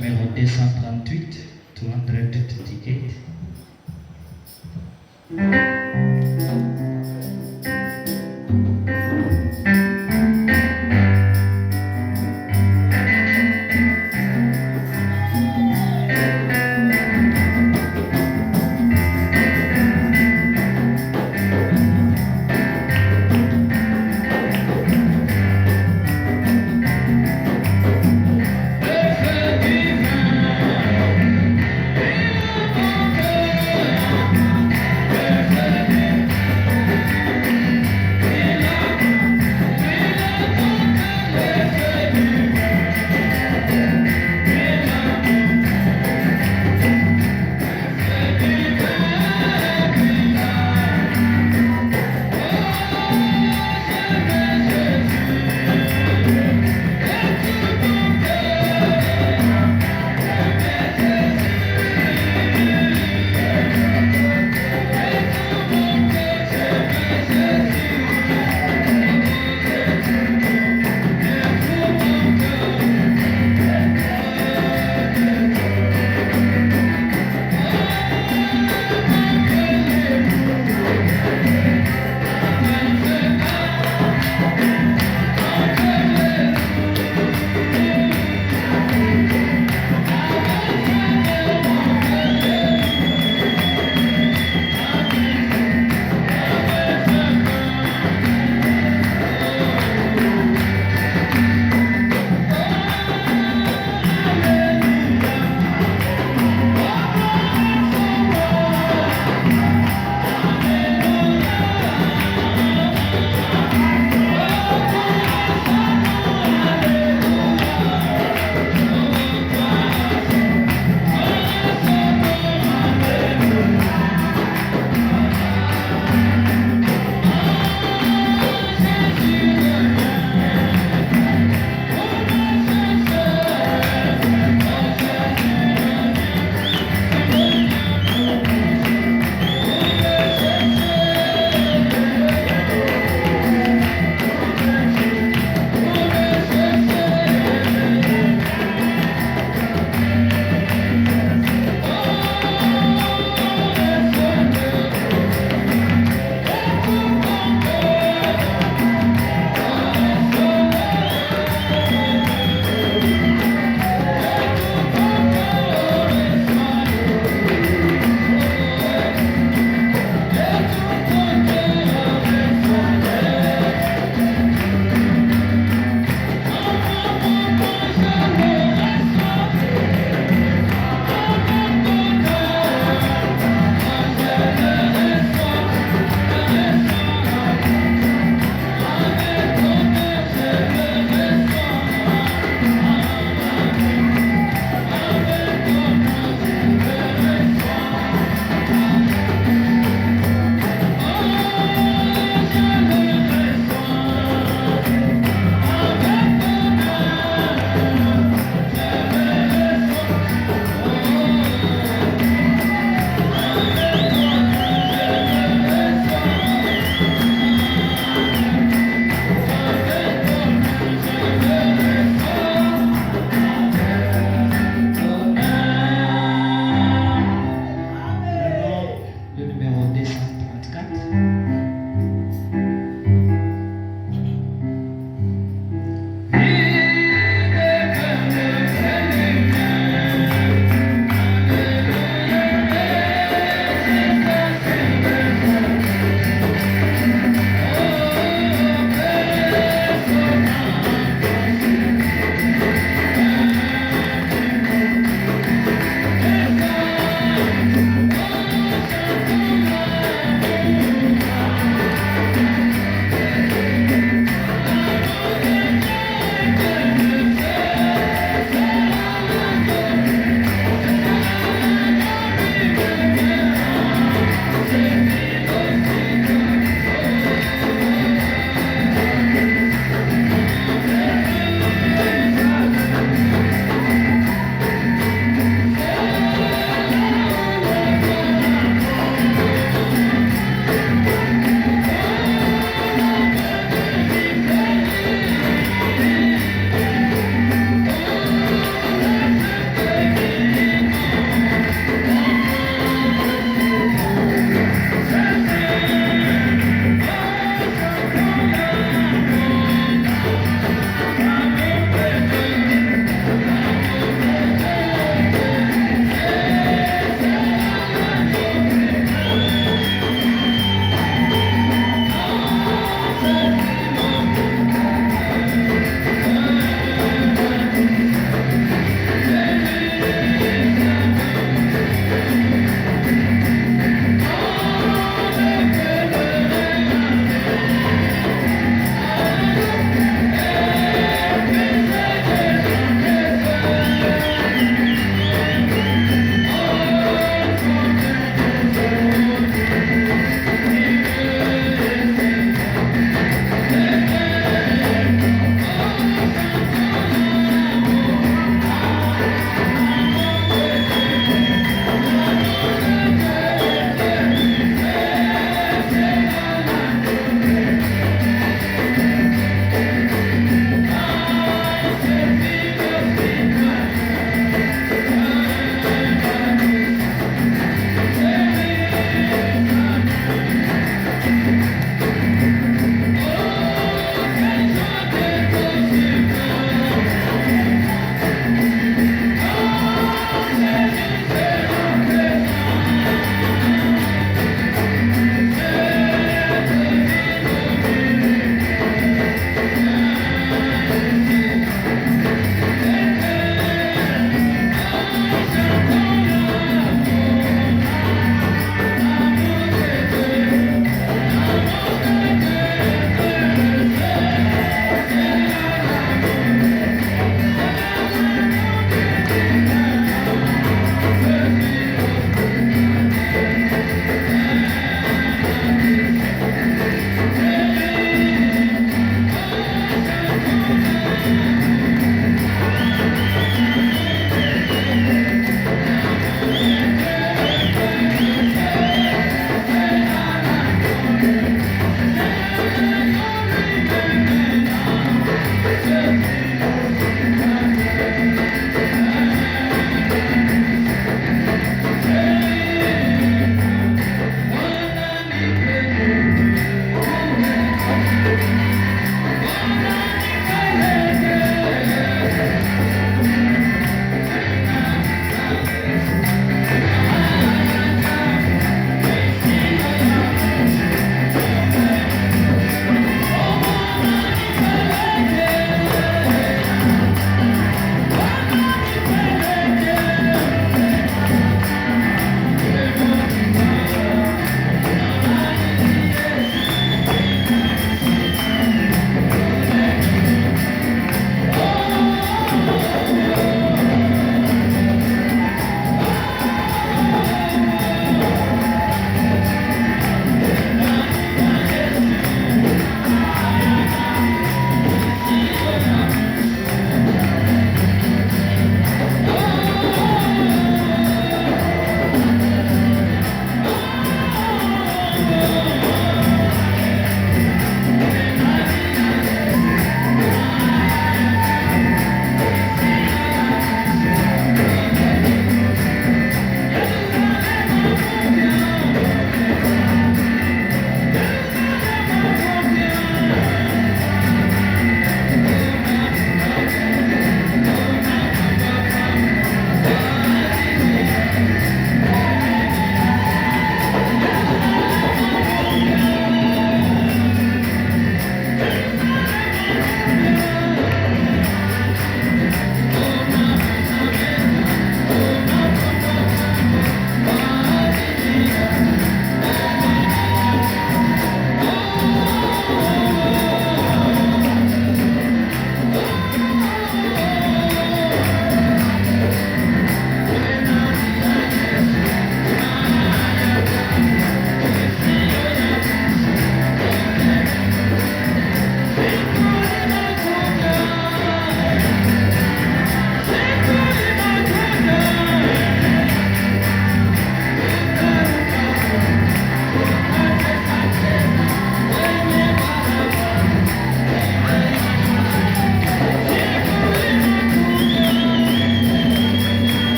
numéro 238, 200 tickets.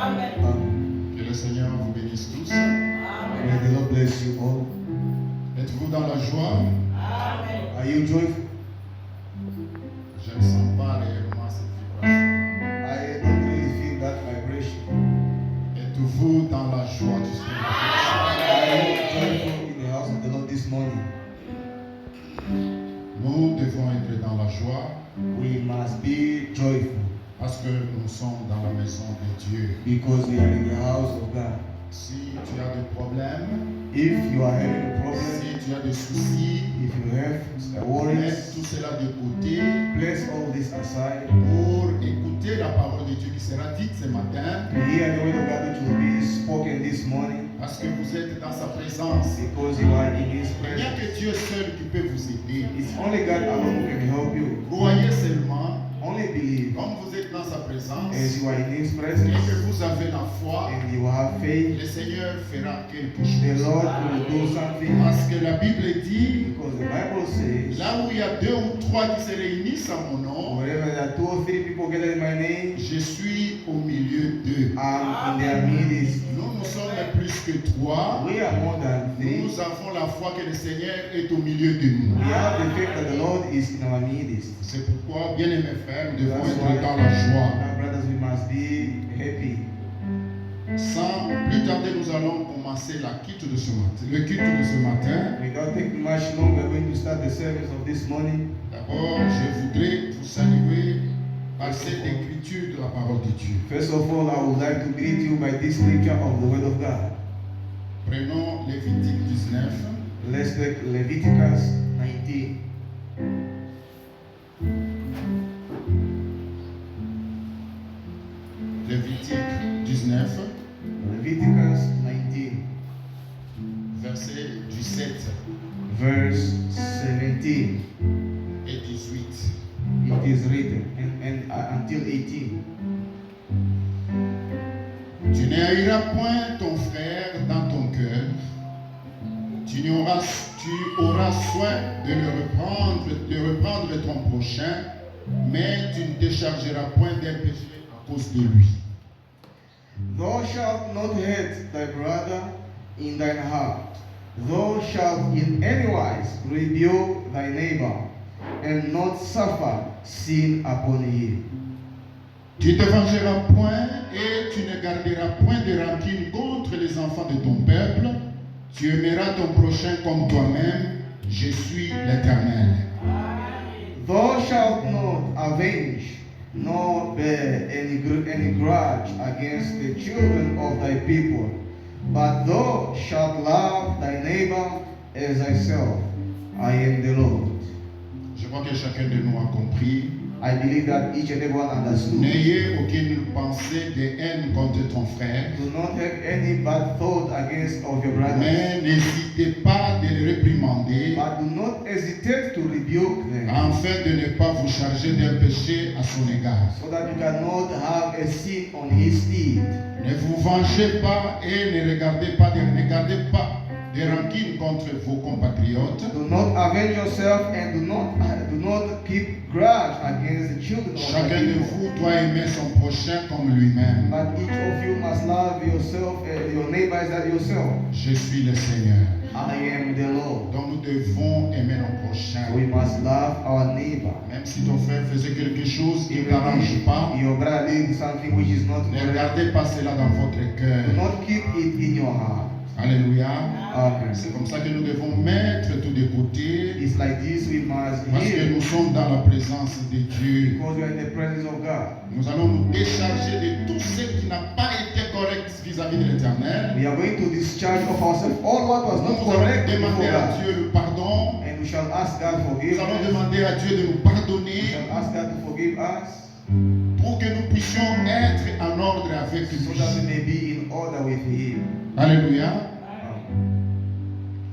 Que le Seigneur vous bénisse tous. May the Lord bless you all. Êtes-vous dans la joie? Are you joyful? Je ne sens pas réellement cette vibration. I don't really feel that vibration. Êtes-vous dans la joie du Seigneur? Are you joyful in the house of the Lord this morning? Nous devons être dans la joie We must be joyful parce que nous sommes dans la maison de Dieu. because we are in the house of God. Si tu as des problèmes, If you are having a problem, si tu as des soucis, if you have mets worries, tout cela de côté place all this aside. pour écouter la parole de Dieu qui sera dite ce matin To hear the word of God which will be spoken this morning parce que vous êtes dans sa présence. because you are in His Il n'y a presence. que Dieu seul qui peut vous aider. It's only God alone who can help you. Croyez seulement, Only believe comme vous êtes dans sa présence as you are in His et presence que vous avez la foi, and you have faith. le Seigneur fera quelque The chose. Lord will do something Parce que la Bible dit, because the Bible says, là où il y a 2 ou 3 qui se réunissent en mon nom, wherever there are 2 or 3 people gathered in my name, je suis au milieu d'eux. I'm in their midst. Nous sommes plus que 3. We are more than 3. Nous avons la foi que le Seigneur est au milieu de nous. We have the faith that the Lord is in our midst. C'est pourquoi, bien aimés frères, nous devons That's être why, dans la joie. our brothers, we must be happy. Sans plus tarder, nous allons commencer le culte de ce matin. Without taking much long, we're going to start the service of this morning. D'abord, je voudrais vous saluer par cette écriture de la parole de Dieu. First of all, I would like to greet you by this scripture of the Word of God. Prenons Lévitique 19. Let's take Leviticus 19. Lévitique 19, Leviticus 19, versets du 7 verse 17. et 18. It is written, and until 18. Tu n'haïras point ton frère dans ton cœur. Tu auras soin de reprendre ton prochain, mais tu ne te chargeras point d'un péché à cause de lui. Thou shalt not hate thy brother in thine heart. Thou shalt in any wise rebuke thy neighbor, and not suffer sin upon him. Tu ne te vengeras point et tu ne garderas point de rancune contre les enfants de ton peuple. Tu aimeras ton prochain comme toi-même. Je suis l'Éternel. Thou shalt not avenge, nor bear any grudge against the children of thy people, but thou shalt love thy neighbor as thyself. I am the Lord. Je crois que chacun de nous a compris. I believe that each and everyone understood. N'ayez aucune pensée de haine contre ton frère, Do not have any bad thought against of your brothers, mais n'hésitez pas de les réprimander but do not hesitate to rebuke them, afin de ne pas vous charger d'un péché à son égard. so that you cannot have a sin on his stead. Ne vous vengez pas et ne gardez pas de rancune contre vos compatriotes, Do not avenge yourself and do not keep grudge against the children of chacun thy de people. vous doit aimer son prochain comme lui-même. But each of you must love yourself, your neighbor as yourself. Je suis le Seigneur. I am the Lord. Donc nous devons aimer nos So prochains. we must love our neighbor. Même si ton frère faisait quelque chose qui ne Even t'arrange if pas, your brother did something which is not ne correct, gardez pas cela dans votre do cœur. not keep it in your heart. Alléluia. Amen. C'est comme ça que nous devons mettre tout de côté It's like this we must parce que hear nous sommes dans la présence de Dieu. because we are in the presence of God. Nous allons nous décharger de tout ce qui n'a pas été correct vis-à-vis de l'Éternel. We are going to discharge of ourselves all what was Nous not allons correct demander before à God. Dieu le pardon. And we shall ask God Nous allons forgiveness. demander à Dieu de nous We pardonner shall ask God to forgive us pour que nous puissions être en ordre avec so lui. that we may be in order with Him. Alléluia.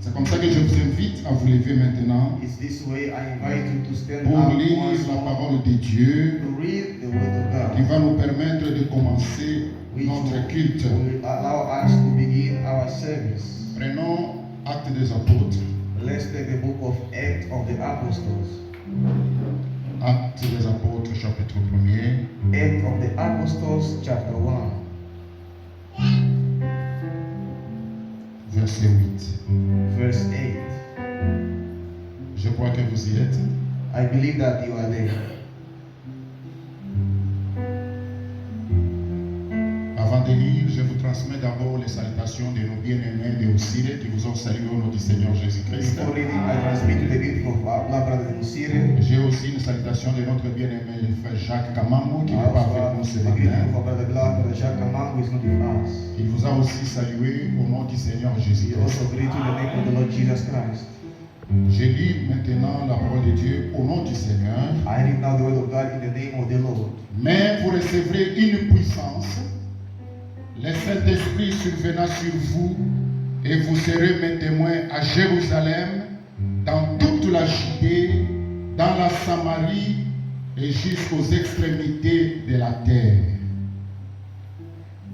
C'est comme ça que je vous invite à vous lever maintenant It's this way I invite you to stand pour up lire once la more parole de Dieu to read the Word of qui God, va nous permettre de commencer which notre culte. will allow us to begin our service. Prenons Actes des Apôtres. Let's take the book of Acts of the Apostles. Actes des Apôtres, chapitre 1er. Acts of the Apostles, chapter 1. verset 8. verse 8. Je crois que vous y êtes. I believe that you are there. Avant de lire, je vous transmets d'abord les salutations de nos bien-aimés de Osire qui vous ont salué au nom du Seigneur Jésus-Christ. Before reading, I transmit to the greeting of our blood brother Musire. J'ai aussi une salutation de notre bien-aimé le frère Jacques Kamango qui I n'est pas also avec nous ce have the greeting matin. of our brother blood brother Jacques Kamang, who is not with us. Il vous a aussi salué au nom du Seigneur We Jésus-Christ. also greet you in the name of the Lord Jesus Christ. Je lis maintenant la parole de Dieu au nom du Seigneur. I read now the word of God in the name of the Lord. Mais vous recevrez une puissance, le Saint-Esprit survenant sur vous, et vous serez mes témoins à Jérusalem, dans toute la Judée, dans la Samarie et jusqu'aux extrémités de la terre.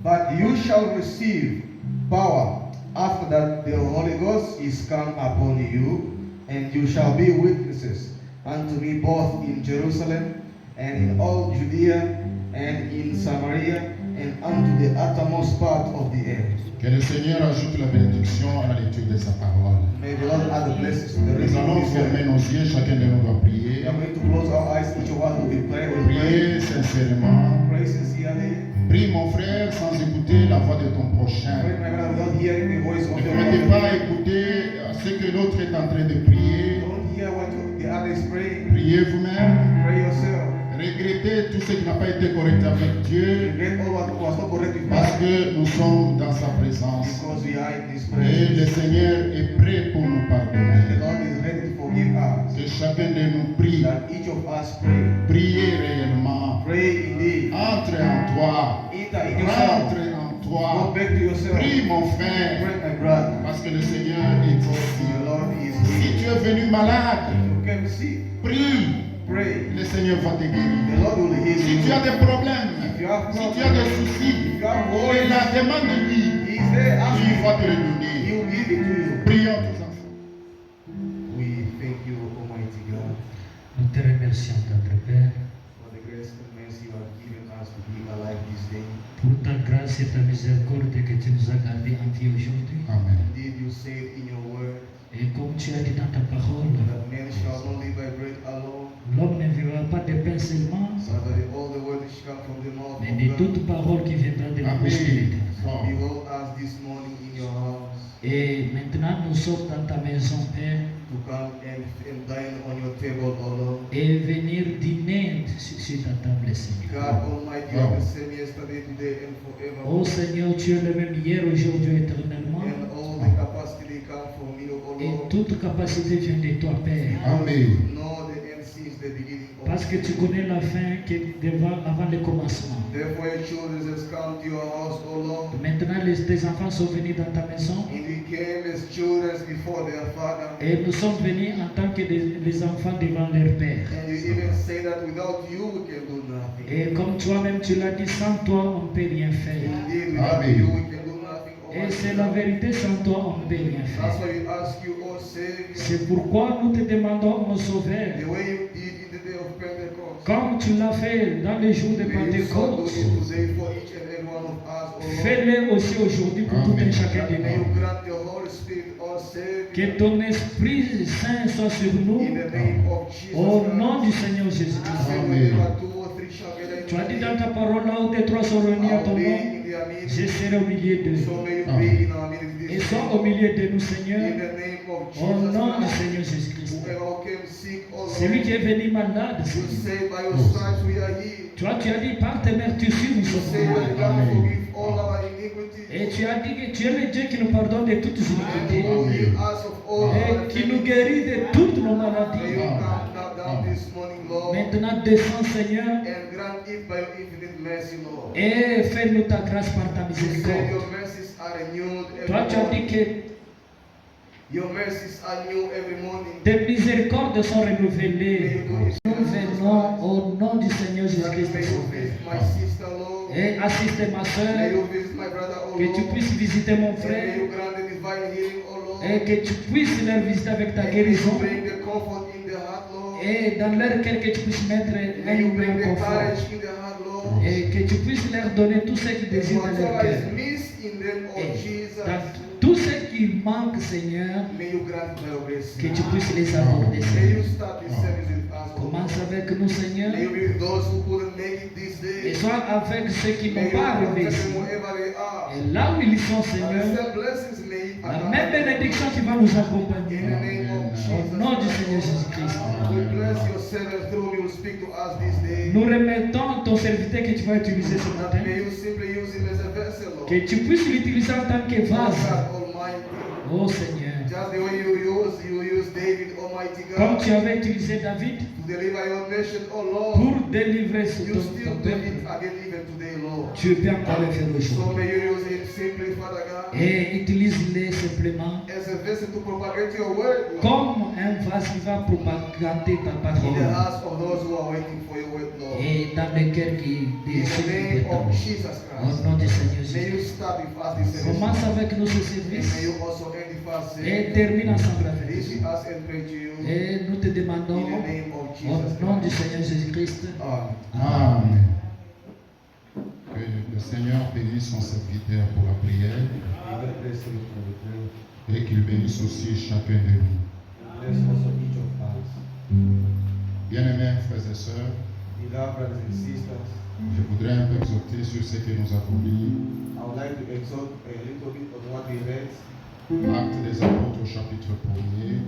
But you shall receive power after that the Holy Ghost is come upon you, and you shall be witnesses unto me both in Jerusalem and in all Judea and in Samaria and unto the uttermost part of the earth. Que le Seigneur ajoute la bénédiction à la lecture de sa parole. May the Lord add the blessings to the Nous reading allons of His fermer word. nos yeux, chacun de nous doit We prier. are going to close our eyes, each of us will be praying. We'll Priez sincèrement. pray sincerely. Prie mon frère sans écouter la voix de ton Pray, prochain. my brother, without hearing the voice of Ne the permettez Lord. pas écouter ce que l'autre est en train de prier. Don't hear what the other is praying. Priez vous-même. Pray yourself. Regrettez tout ce qui n'a pas été correct avec Dieu Regret all what was not correct with parce God, que nous sommes dans sa présence. because we are in His Et le presence. Seigneur est prêt pour nous The pardonner. Lord is ready to forgive us. Que chacun de nous prie. That each of us pray. Priez réellement. Pray indeed. Entre en toi. Enter in yourself. Rentre en Go toi. back to yourself. Prie mon Pray, frère. my brother. Parce que le Seigneur est Because ici. the Lord is Si here. tu es venu malade, You can see. prie. Pray. Le Seigneur va te The guérir. Lord will heal Si tu as you. des problèmes, If you have si tu as des problems, soucis, if you have il worries, la demande de lui. He is there Il asking. va te le He donner. will give it to you. Prions tous ensemble. We thank you, Almighty God, Nous te remercions, notre Père, for the grace and mercy you have given us to be alive this day. pour ta grâce et ta miséricorde que tu nous as gardés en vie aujourd'hui. Amen. Indeed, you said in your word Et comme tu as dit dans ta parole, that man shall not live by bread alone, l'homme ne vivra pas de pain seulement, but by all the words which come from the mouth mais de of God. toute parole qui viendra de la bouche de Amen. l'Éternel. Bon. Behold us this morning in your house Et maintenant, nous sommes dans ta maison, Père, to come and dine on your table, O Lord. et venir dîner sur ta table, Seigneur. God Almighty, you are the same yesterday, today, and forever. Oh Seigneur, tu es le même hier, aujourd'hui, éternellement. And all the capacity come from you, O Et Lord. toute capacité vient de toi, Père. Amen. You know the end since the beginning of Parce que tu connais la fin qui est avant le commencement. Therefore, your children has come to your house, O Lord. Maintenant, tes enfants sont venus dans ta maison. And we came as children before their father. Et nous sommes venus en tant que des enfants devant leur Père. And you even say that without you we can do nothing. Et comme toi-même tu l'as dit, sans toi on ne peut rien faire. Indeed, without Amen. you we can do nothing. Et Almighty c'est la God. vérité, sans toi on ne peut rien That's faire. why we ask you, O Savior, C'est pourquoi nous te demandons, mon Sauveur, the way you did in the day of Pentecost. comme tu l'as fait dans les jours de May you so do Pentecôte, it today for each and every one of us, O Lord. fais-le aussi aujourd'hui pour tout un chacun de May you nous. grant your Holy Spirit, O Savior, Que ton Esprit Saint soit sur nous, in the name of Jesus au nom Christ. du Seigneur Jésus-Christ. Say whenever two or three shall gather in Tu as dit your dans name, ta parole, là où des trois sont réunis à I'll ton be nom, in their midst. je serai au milieu d'eux. So may you be in our midst Et this sois au day. milieu de nous, In Seigneur, the name of au nom du Jesus Seigneur Christ. Jésus-Christ. Whoever came sick, O Celui qui Lord, est venu malade, you Seigneur. say by your stripes we are healed. Toi, tu as dit par tes meurtrissures, nous You sommes say that guéris. God Amen. forgive all our iniquities. Et tu as dit que tu es le Dieu qui nous pardonne de toutes And iniquités. you will heal us of all our Et qui nous infirmities. guérit de toutes nos May you maladies. come down this morning, Lord, Maintenant, descends, Seigneur, and grant it by your infinite mercy, Lord. et fais-nous ta grâce par ta You say miséricorde. your mercies are renewed Toi, every tu as dit morning. que Your mercies are new every morning. tes miséricordes sont May renouvelées. you do it. Nous venons au nom du Seigneur That Jésus-Christ. may you visit my sister, Lord. Et assiste ma May soeur, you visit my brother, O que tu Lord. puisses visiter mon And may frère, you grant the divine healing, O Lord. et que tu puisses leur visiter avec ta And may you guérison. bring the comfort in the heart, Lord. Et dans leur cœur, que tu puisses mettre May you un bring the confort. courage in the heart, Lord. Et que tu puisses leur donner tout ce qu'ils And désirent dans leur whatever cœur. is missed in them, oh Et Jesus, dans tout ce qui manque Seigneur, may you grant by your grace. que tu puisses les aborder, May Seigneur. you start this service with us, O Commence Lord. avec nous, Seigneur, May you be with those who couldn't make it this et day. sois avec ceux qui May n'ont you pas arrivé protect ici. them wherever they are. Et là où ils sont, And Seigneur, send blessings may la même bénédiction qui va nous accompagner. in the name of Au nom du Seigneur Jesus. Jésus-Christ. We bless your servant through me. Will speak to us this day. Nous remettons ton serviteur que tu vas utiliser ce That matin. may you simply use him as a vessel, Lord. Que tu puisses l'utiliser en tant que vase. God Almighty. Oh Seigneur. Just the way you use David, Almighty Comme God, tu avais utilisé David to deliver your nation, oh Lord. pour délivrer ce You ton still do peuple, it again even today, Lord. tu peux encore le faire So aujourd'hui. may you use him simply, Father God, Et utilise-les simplement as a vessel to propagate your word, Lord, comme un vase qui va propager ta in the parole. hearts of those who are waiting for your word, Lord. Et dans le cœur qui In the désire name ta of parole. Jesus Au Christ. nom du Seigneur May you Jésus. start with us this service. Commence avec nous ce And service may you also end with us. et termine ensemble avec This we nous. ask and pray to you Et nous te in demandons the name of au Jesus nom du Christ. Seigneur Jésus-Christ. Amen. Amen. Que le Seigneur bénisse son serviteur pour la prière May God bless you for the prayer. et qu'il bénisse aussi chacun de nous. Bless also each of us. Bien-aimés frères et sœurs, Beloved brothers and sisters, je voudrais un peu exhorter sur ce que nous avons lu. I would like to exhort a little bit on what we read. Actes des Apôtres au chapitre 1er,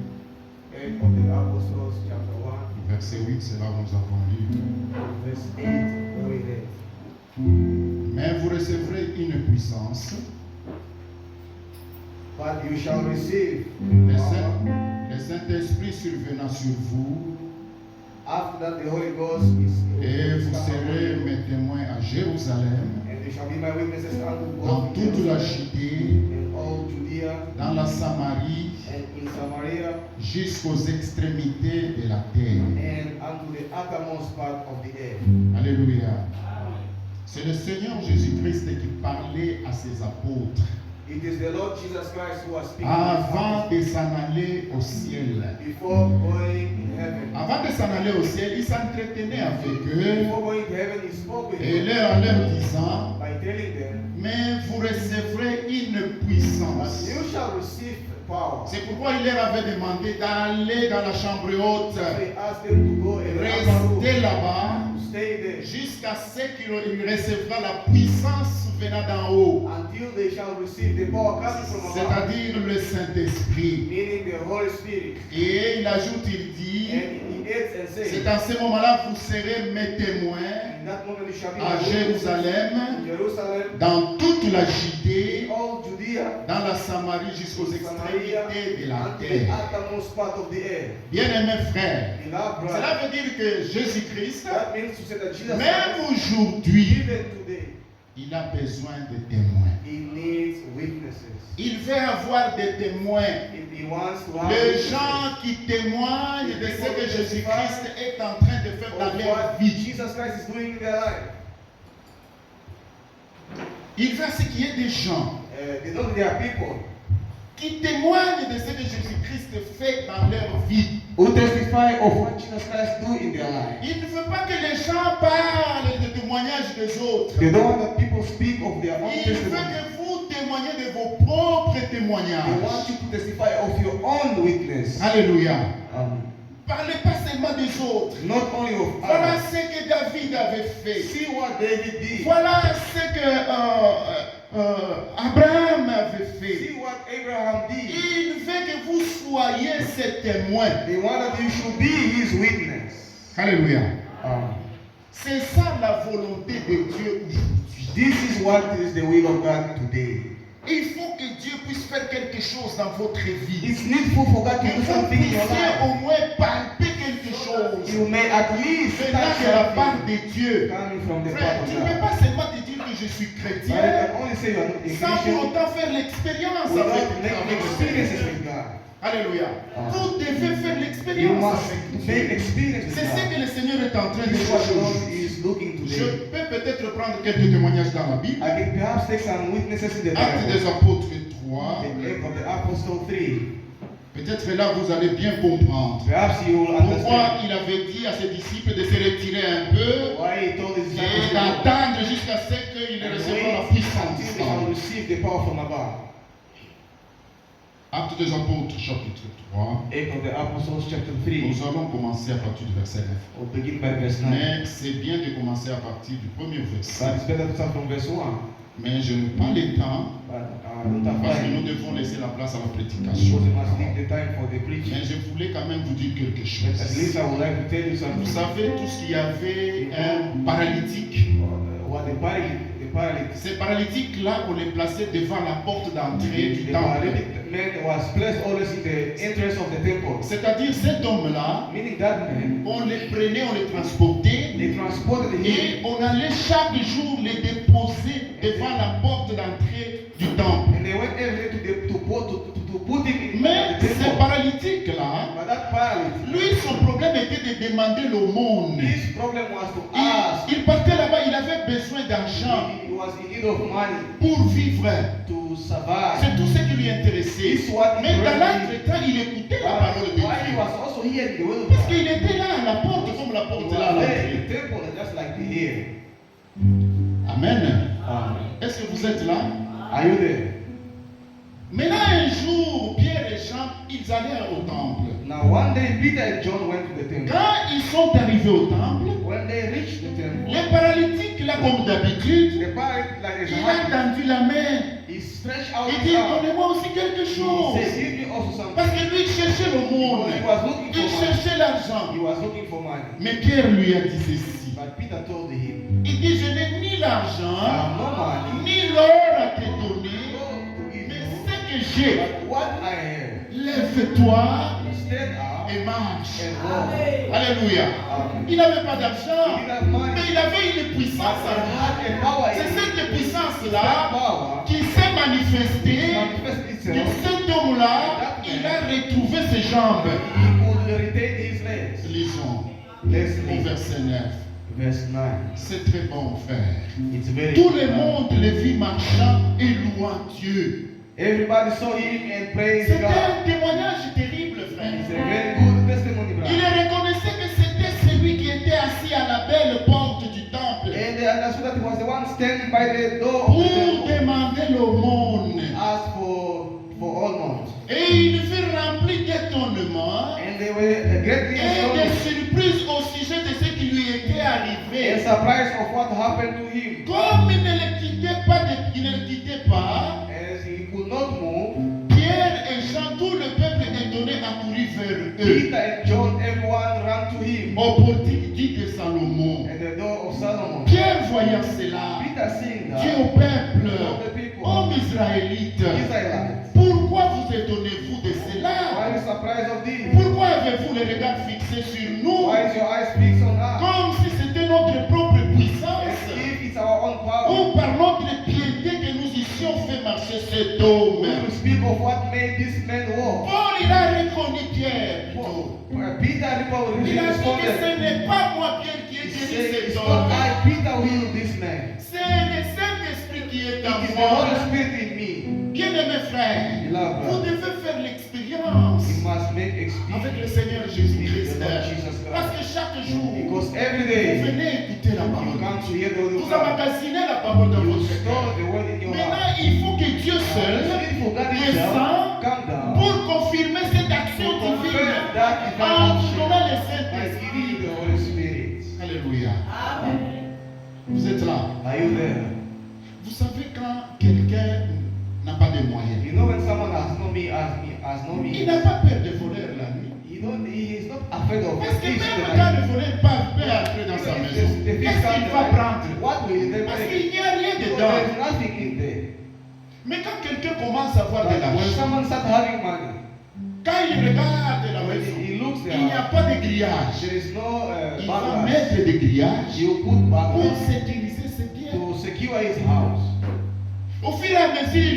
Acts of the Apostles, chapter 1, verset 8, c'est là où nous avons lu. verse 8, where we read. Mais vous recevrez une puissance, But you shall receive le power Saint-Esprit survenant sur vous, after that the Holy Ghost is et vous come upon serez you, mes témoins à Jérusalem, and you shall be my witnesses unto dans both toute la Jerusalem Judée, and all Judea dans la Samarie, and in Samaria jusqu'aux extrémités de la terre. and unto the uttermost part of the earth. Alléluia. C'est le Seigneur Jésus-Christ qui parlait à ses apôtres It is the Lord Jesus Christ who was speaking avant de s'en aller au ciel. before going in heaven. Avant de s'en aller au ciel, il s'entretenait avec eux Before going to heaven, he spoke with et them en leur disant, by telling them, mais vous recevrez une but puissance. you shall receive power. C'est pourquoi il leur avait demandé d'aller dans la chambre haute, So he asked them to go and rester là-bas, stay there jusqu'à ce qu'il recevra la puissance venant d'en haut, until they shall receive the power coming from above, c'est-à-dire le Saint-Esprit. meaning the Holy Spirit. Et il ajoute, il dit, And he adds and says, c'est à ce moment-là que vous serez mes témoins in that moment you shall be à my witnesses Jérusalem, in Jerusalem, dans toute la Judée, all Judea, dans la Samarie, jusqu'aux Samaria, extrémités de la unto the terre. uttermost part of the earth. Bien-aimés frères, Beloved cela brother, veut dire que Jésus-Christ, that means to say that Jesus même Christ, aujourd'hui, even today, il a besoin de témoins. he needs witnesses. Il veut avoir des témoins. If he wants to have Les witnesses gens qui témoignent de ce que Jésus-Christ est en train de faire dans of leur what vie. Jesus Christ is doing in their life, Il veut ce qu'il y ait des gens they know that there are people qui témoignent de ce que Jésus-Christ fait dans leur vie. who testify of what Jesus Christ do in their life. Il ne veut pas que les gens parlent des témoignages des autres. They don't want that people speak of their own Il veut testimony. que vous témoignez de vos propres They témoignages. want you to testify of your own witness. Alléluia. Um, Parlez pas seulement des autres. not only of Voilà others. ce que David avait fait. See what David did. Voilà ce que Abraham avait fait. See what Abraham did. Il veut que vous soyez ses témoins. They want that you should be his witness. Alléluia. Um, C'est ça la volonté de Dieu aujourd'hui. this is what is the will of God today. Il faut que Dieu puisse faire quelque chose dans votre vie. It's needful for God to Que do vous something in your puissiez life. au moins palper quelque chose You may at least venant touch de la part something de Dieu. coming from the Frère, part tu of ne peux God. pas seulement te dire que je suis But chrétien I can only say you are not a sans pour Christian autant faire l'expérience without avec making le experiences Seigneur. with God. Alléluia. Vous devez faire You l'expérience must avec make Dieu. experience with C'est ce God. que le Seigneur est en train de This is what faire the Lord aujourd'hui. is looking Je today. peux peut-être prendre quelques témoignages dans la Bible. I can perhaps take some witnesses in the Actes des Bible. Apôtres 3. The Acts of the Apostle 3. Peut-être là vous allez bien comprendre Perhaps you will pourquoi understand il avait dit à ses disciples de se retirer un peu why he told his et disciples to go d'attendre jusqu'à ce qu'ils and recevront la wait puissance. until they shall receive the power from above. Actes des Apôtres, chapitre 3. Acts of the Apostles, chapter 3. Nous allons commencer à partir du verset 9. We'll begin by verse 9. Mais c'est bien de commencer à partir du premier But verset. it's better to start from verse 1. Mais je n'ai pas le temps But I don't have parce que time nous devons laisser la place à la because prédication. we must leave the time for the Mais preaching. je voulais quand même vous dire quelque But at least chose. I would like to tell you Vous something. savez tous qu'il y avait un paralytique. What the paralytic Ces paralytiques-là, on les plaçait devant la porte d'entrée du the temple. paralytic man was placed always in the entrance of the temple. C'est-à-dire cet homme-là, Meaning that man, on les prenait, on les transportait they transported him et on allait chaque jour les déposer devant la porte d'entrée du temple. and they went every day to put him in Mais the ce temple. paralytique-là, But that paralytic, lui, son problème était de demander l'aumône. his problem was to ask. Il partait là-bas, il avait besoin d'argent He was in need of money pour vivre. to survive. C'est tout ce qui lui intéressait. This what Mais dans interested l'entretemps, il écoutait la parole de Why he Dieu. was also hearing the word of Parce God. qu'il était là à la porte, comme la He porte was est là à there l'entrée. in the temple just like the here. Amen. Amen. Est-ce que vous êtes là? Are you there? Maintenant, un jour, Pierre et Jean, ils allèrent au temple. Now one day Peter and John went to the temple. Quand ils sont arrivés au temple, When they reached the temple, les paralytiques, là, comme d'habitude, the paralytic like his il a hand, tendu la main. he stretched out Il his dit, arm. donnez-moi aussi quelque He chose. said, give me also something. Parce que lui, il cherchait le monde. He was looking Il for money. cherchait l'argent. He was looking for money. Mais Pierre lui a dit ceci. But Peter told him, Il dit, je n'ai ni I l'argent, have no money, ni l'or à te donner, no to give mais you, ce que j'ai, but what I have, lève-toi stand up et marche. and walk. Alléluia. Amen. Il n'avait pas He d'argent, didn't have money, mais il avait une but puissance he en lui. had a power in C'est him. cette That puissance-là power qui s'est manifestée. manifest Que itself. cet homme-là, il a retrouvé ses jambes. He could retain his legs. Lisons Let's au read verset 9. verse 9. C'est très bon, frère. It's very Tout le monde le vit marchant et louant Dieu. Everybody saw him and praised C'était God. un témoignage terrible, frère. It's a very good testimony, Il brother. reconnaissait que c'était celui qui était assis à la belle porte du temple And they understood that he was the one standing by the door of pour the temple. demander l'aumône. Asked for almonds. Et il fut rempli d'étonnement And they were greatly et de astonished surprise au sujet de ce qui lui était and arrivé. surprised of what happened to him. Comme il ne le quittait pas, As he could not move, Pierre et Jean, tout le peuple étonné accourut vers eux. Peter and John, everyone ran to him Au portique dit de Salomon. at the door of Solomon. Pierre voyant cela, Peter seeing dit that, au peuple, told the people, hommes israélites, Israelites, pourquoi vous étonnez-vous de why cela? are you surprised of this? Pourquoi avez-vous les regards fixés sur nous Why is your eyes fixed on us? comme si c'était notre propre puissance As if it's our own power. ou par notre piété que nous eussions fait marcher cet homme? We will speak of what made this man walk. Paul, il a reconnu Pierre plutôt. Peter Il a dit que responded, ce n'est pas moi, Pierre, qui ai he guéri said, cet it's homme. not I, Peter, who healed this man. C'est le Saint-Esprit qui est It en is the moi. Holy Spirit in me. Bien-aimés frères, Beloved vous brother, devez faire l'expérience we must make avec le experience Seigneur Jésus-Christ. with the Lord Jesus Parce Christ. que chaque jour, Because every vous day venez écouter la you parole. come to hear the word of Vous God. emmagasinez la parole dans You votre store cœur. the word in your heart. Maintenant, il faut que Dieu seul For God descende himself, come down pour confirmer cette action to confirm divine that en divine vous donnant le action by giving you Saint-Esprit. the Holy Spirit. Alléluia. Vous êtes là. Are you there? Vous savez quand quelqu'un n'a pas de moyens, You know when someone has no il means, n'a pas peur de voler la nuit. he is not afraid of Parce que thieves même tonight. quand le voleur peut entrer dans sa maison, The thief qu'est-ce comes qu'il va tonight, prendre? what will they Parce take? qu'il n'y a rien Because dedans. there is nothing in there. Mais quand quelqu'un commence à avoir de But when l'argent, someone starts having money, quand il regarde la when maison, he looks il n'y a there, pas de grillage. there is no Il va backlash. mettre des grillages You put pour backlash sécuriser ses biens. to secure his house. Au fur et à mesure,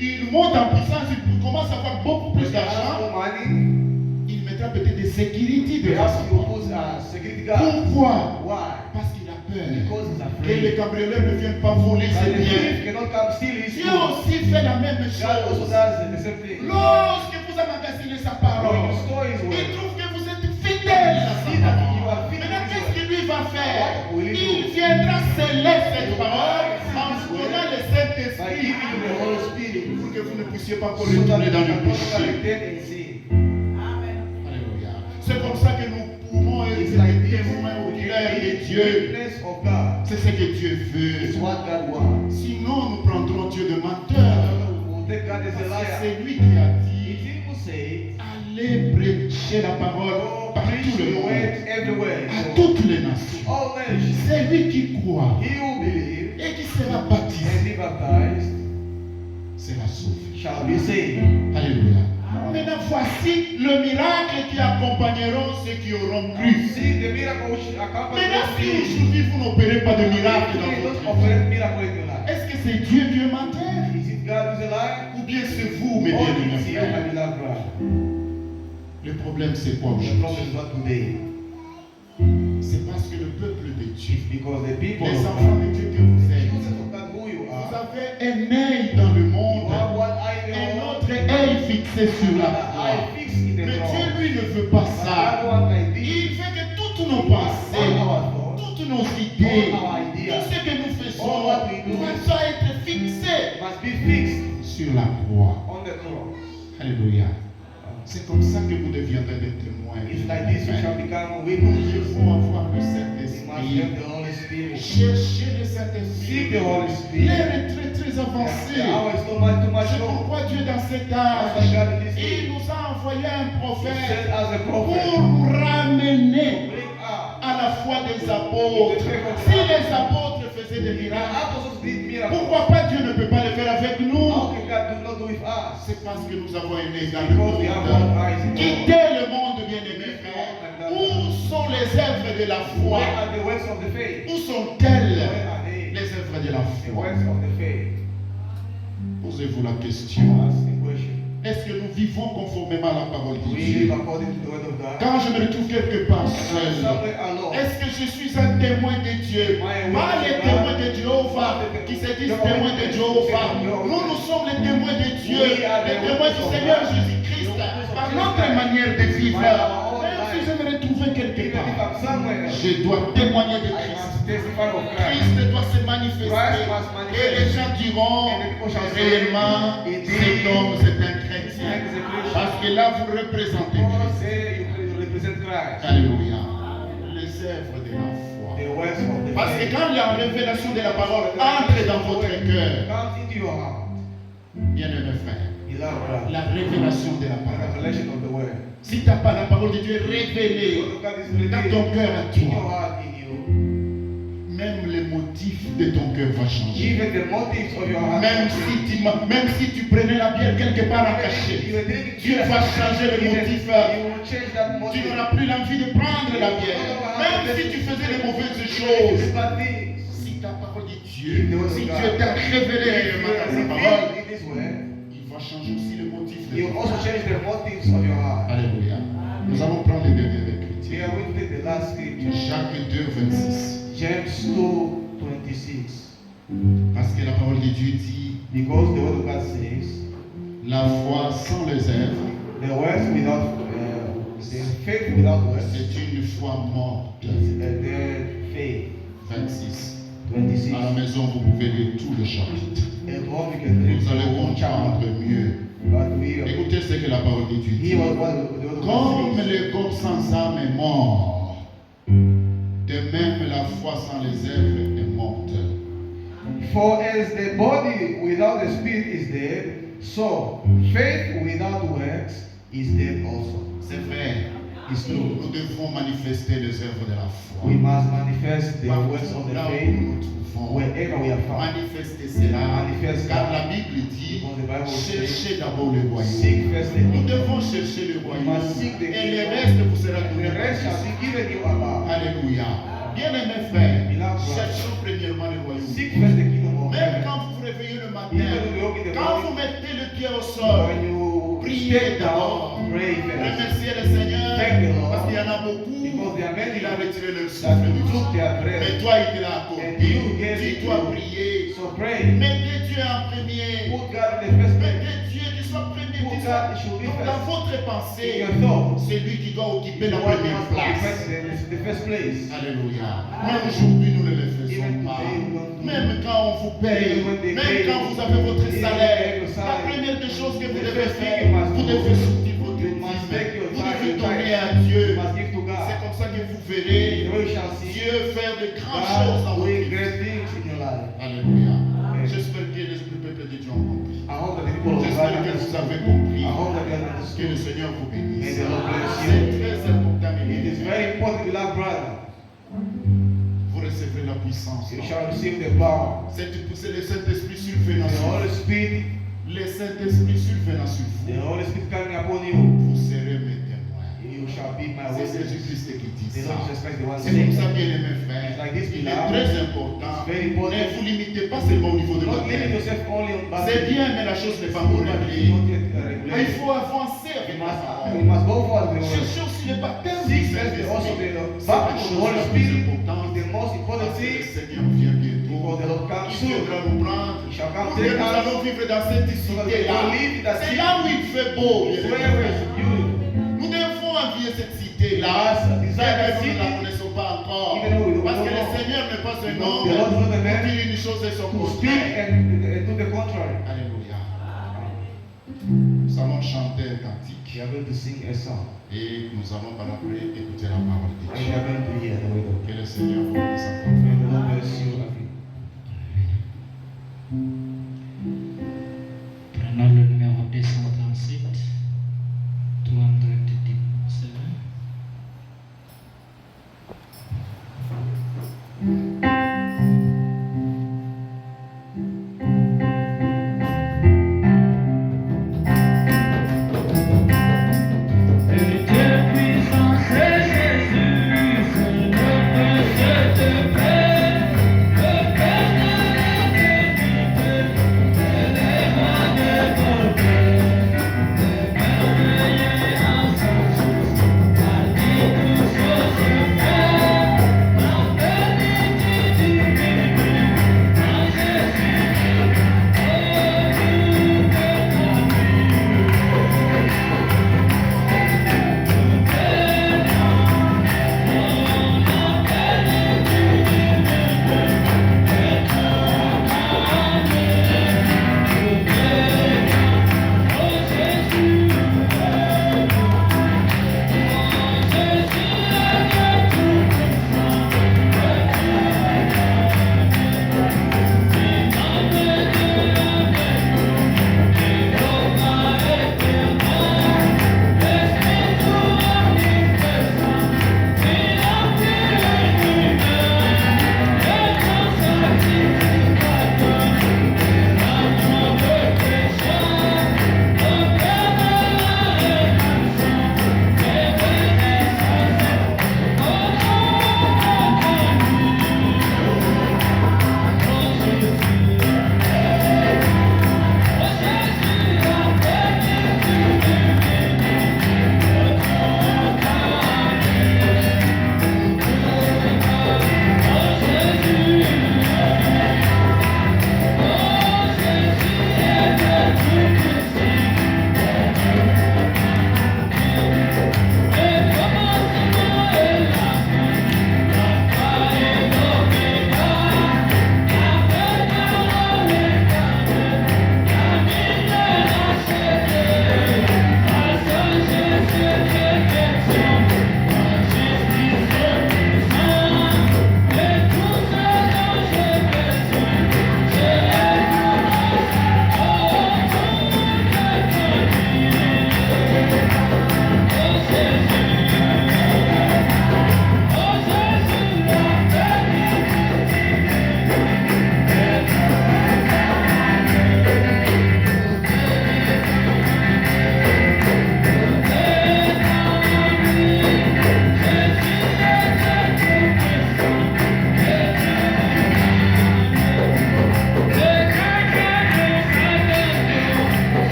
il monte en puissance, il commence à avoir beaucoup plus When he has d'argent. no money, Il mettra peut-être des sécurités devant perhaps sa you porte. put a security guard. Pourquoi? Why? Parce qu'il a peur Because he's que les afraid. cambrioleurs ne viennent pas voler But ses the biens. thief cannot come steal his Dieu goods. aussi fait la même God also chose. does the same thing. Lorsque vous emmagasinez sa When parole, you store his il word, trouve que vous êtes fidèle à sa see that you parole. are fidèle Maintenant, to his qu'est-ce qu'il lui va faire? What will he do? Il viendra sceller cette parole en vous donnant le by Saint-Esprit giving you the Holy Spirit, pour que que vous ne puissiez pas encore so that retourner you dans le can péché. not return in sin. Alléluia. C'est comme ça que nous pouvons It's être like des this. témoins We oculaires can de be Dieu. witness of God. C'est ce que Dieu veut. It's what God wants. Sinon, nous prendrons Dieu de menteur. We'll take God as a liar. C'est lui qui a If dit, he will say, allez prêcher la parole go par preach tout le the monde, word everywhere. à So, toutes les nations. all nations. C'est lui qui croit He who believe et qui sera and baptisé be baptized sera sauvé. shall be saved. Alléluia. Maintenant, voici le miracle qui accompagneront ceux qui auront cru. See the miracle which accompanies Maintenant, si you. aujourd'hui vous n'opérez pas de miracle dans He votre does vie, operate miracle in your life. est-ce que c'est Dieu qui est menteur? Is it God who is a liar? Ou bien c'est vous, mes Or bien-aimés is you, my frères? beloved brother? Le problème, c'est quoi The aujourd'hui? problem is not today. C'est parce que le peuple de Dieu, It's because the people les of enfants God, de Dieu que vous êtes, children of God who you vous are, avez un œil dans le you monde, have one eye in un the autre world, œil fixé sur la another croix. eye fixed in the Mais cross. Dieu, lui, ne veut pas But ça. God wants like this. Il veut que toutes nos All pensées, our thoughts, toutes nos idées, all our tout ideas ce que nous faisons all what we do doit être fixé must be fixed sur la croix. on the cross. Alléluia. C'est comme ça que vous deviendrez des témoins. It's like this we shall become Nous witnesses. devons avoir le We must Saint-Esprit. have the Holy Spirit. Chercher le Saint-Esprit. Seek the Holy Spirit. L'heure est très très avancée. The hour is too much C'est long. pourquoi Dieu dans cet That's âge, why God in this il day nous a envoyé un sent prophète as a pour prophet. nous ramener Bring up. à la foi des apôtres. Si les apôtres faisaient des The miracles, apostles did miracles. pourquoi pas Dieu ne peut pas le faire avec nous? How can God do not do with us? C'est parce que nous avons un œil dans le Because we have one monde. eye in the world. Quittez le monde, bien-aimés frères. Où sont les œuvres de la foi? Where are the works of the faith? Où sont-elles, Where are they? les œuvres de la The foi? works of the faith. Posez-vous la question. Ask the question. Est-ce que nous vivons conformément à la parole de We Dieu? live according to the word of God. Quand je me retrouve quelque part seul, Somewhere alone. est-ce que je suis un témoin de Dieu? Pas les témoins de Jéhovah qui se disent témoins de Jéhovah. Nous sommes les témoins de Dieu, les témoins du Seigneur Jésus-Christ, par notre manière de vivre. Même si je me retrouve quelque Even if part, I'm somewhere, je dois témoigner de I Christ. must testify of Christ. Christ doit se manifester. Et les gens diront réellement, cet homme c'est un chrétien. Parce que là vous représentez God Christ. say you represent Christ. Alléluia. Les œuvres de la foi. The works of the Parce que faith. quand la révélation de la parole entre dans votre cœur, Comes into your heart. bien-aimé frère, Beloved brother. la révélation de la The parole. revelation of the word. Si tu n'as pas la parole de Dieu The révélée word of God is dans revealed ton cœur à in your toi, heart, in you. même les motifs de ton cœur vont changer. Even the motives of your heart. Même si tu prenais la bière quelque part à cacher, You are drinking Dieu va changer le motif. You will change that Tu motive. n'auras plus l'envie de prendre la bière. Même si tu faisais les mauvaises choses. Bad things. Si ta parole de Dieu, si Dieu t'a révélé réellement dans sa parole, In this way, il va changer aussi le motif de you ton will also cœur. change the motives of your heart. Alléluia. Nous allons prendre les dernières We écritures. are going to take the last scripture. Jacques 2, 26. James 2:26. Parce que la parole de Dieu dit, Because the word of God says, la foi sans les œuvres, the words without, the faith without works c'est une foi morte. is a dead faith. 26. 26. À la maison, vous pouvez lire tout le chapitre. At home you can read Vous allez the whole comprendre chapter. mieux. But we Écoutez ce que la parole de Dieu dit. hear what the word of Comme God says. le corps sans âme est mort, de même la foi sans les œuvres est morte. For as the body without the spirit is dead, so faith without works is dead also. C'est vrai. It's true. Nous devons manifester les œuvres de la foi. We must manifest the Partout works of the là où faith nous nous trouvons, wherever we are found. manifester cela. Manifeste Car that. la Bible dit, Because the Bible says, cherchez d'abord le royaume. seek first the Nous kingdom. devons chercher le royaume. must seek the Et le kingdom. reste vous sera The donné. rest shall be given you above. Alléluia. Bien-aimés frères, Beloved brothers, cherchons premièrement le royaume. seek first the kingdom of Même heaven. quand vous vous réveillez le matin, Even when you walk in the quand vous morning, mettez le pied au sol, when you priez step d'abord. down, pray first. Remerciez le Seigneur, Thank the Lord. parce qu'il y en a beaucoup Because there are many qui a retiré le that souffle du took tout. their Mais breath. toi, il te l'a accordé. And you gave Tu it dois to- prier. So pray. Mettez Dieu en premier. Put God in the first place. Mettez Dieu qui soit premier. Put qui soit- God should be Donc, first. dans votre In pensée, your thoughts, c'est lui qui doit occuper the la one première must be place. the first place. Alléluia. Même aujourd'hui, nous ne le faisons Even pas. today, we don't do it. Même quand on vous paye, Even when they même pay quand you, vous avez votre even salaire, when you have your La première des choses que vous The devez first thing faire, you must vous do, devez sortir votre you must take your dîme. Vous tithe, devez your donner tithe. à Dieu. You must give to C'est God. comme ça que vous verrez The way you shall see Dieu faire de grandes choses dans God votre doing vie. great things in your life. Alléluia. Amen. J'espère que le peuple de Dieu a compris. I hope that the people of God J'espère que vous understand. avez compris. I hope that you Que le understood. Seigneur vous May bénisse. the Lord bless C'est you. très important, mes It is bien-aimés. very important, beloved brother. Vous recevrez la puissance. You shall receive the power. C'est le Saint-Esprit survenant The sur Holy vous. Spirit, Le Saint-Esprit survenant sur the vous. Holy Spirit coming upon you. Vous serez mes témoins. You shall be my C'est witness. Jésus-Christ qui dit The ça. Lord Jesus Christ, the one C'est comme ça, saying. bien-aimés frères. Like this, Il est beloved. très important. It's very important. Ne vous limitez pas seulement au niveau de Not votre limit tête. yourself only on C'est baptism. bien, mais la chose n'est pas But encore it's réglée. not yet Mais il regulated. faut avancer You avec la must, parole. you must go forward with the word. Cherchez aussi le baptême du Seek first the also Saint-Esprit. the C'est la baptism of chose the Holy la plus Spirit importante. is the most important Parce que le thing. Seigneur vient bientôt. Because the Lord comes Il soon. viendra nous prendre. He shall come Nous, take nous us. allons vivre dans cette So that we cité-là. will live in that C'est city. là où il fait beau. bien Wherever aimés. is beautiful. Nous devons envier cette cité-là. Yes, Bien desire que that nous ne city. la connaissons pas encore. Even though we don't Parce que le know. Seigneur n'est pas un Because homme the Lord is not a pour man dire une chose et son to speak contraire. and do the contrary. Alléluia. Nous allons chanter un cantique We are going to sing a song. et nous allons par après écouter la parole de And Dieu. we are going to hear the word of God. Que le Seigneur vous bénisse encore. May the Lord bless you. Amen. Prenons le numéro 237, 237. Dieu puissant, c'est Jésus, c'est le cette paix.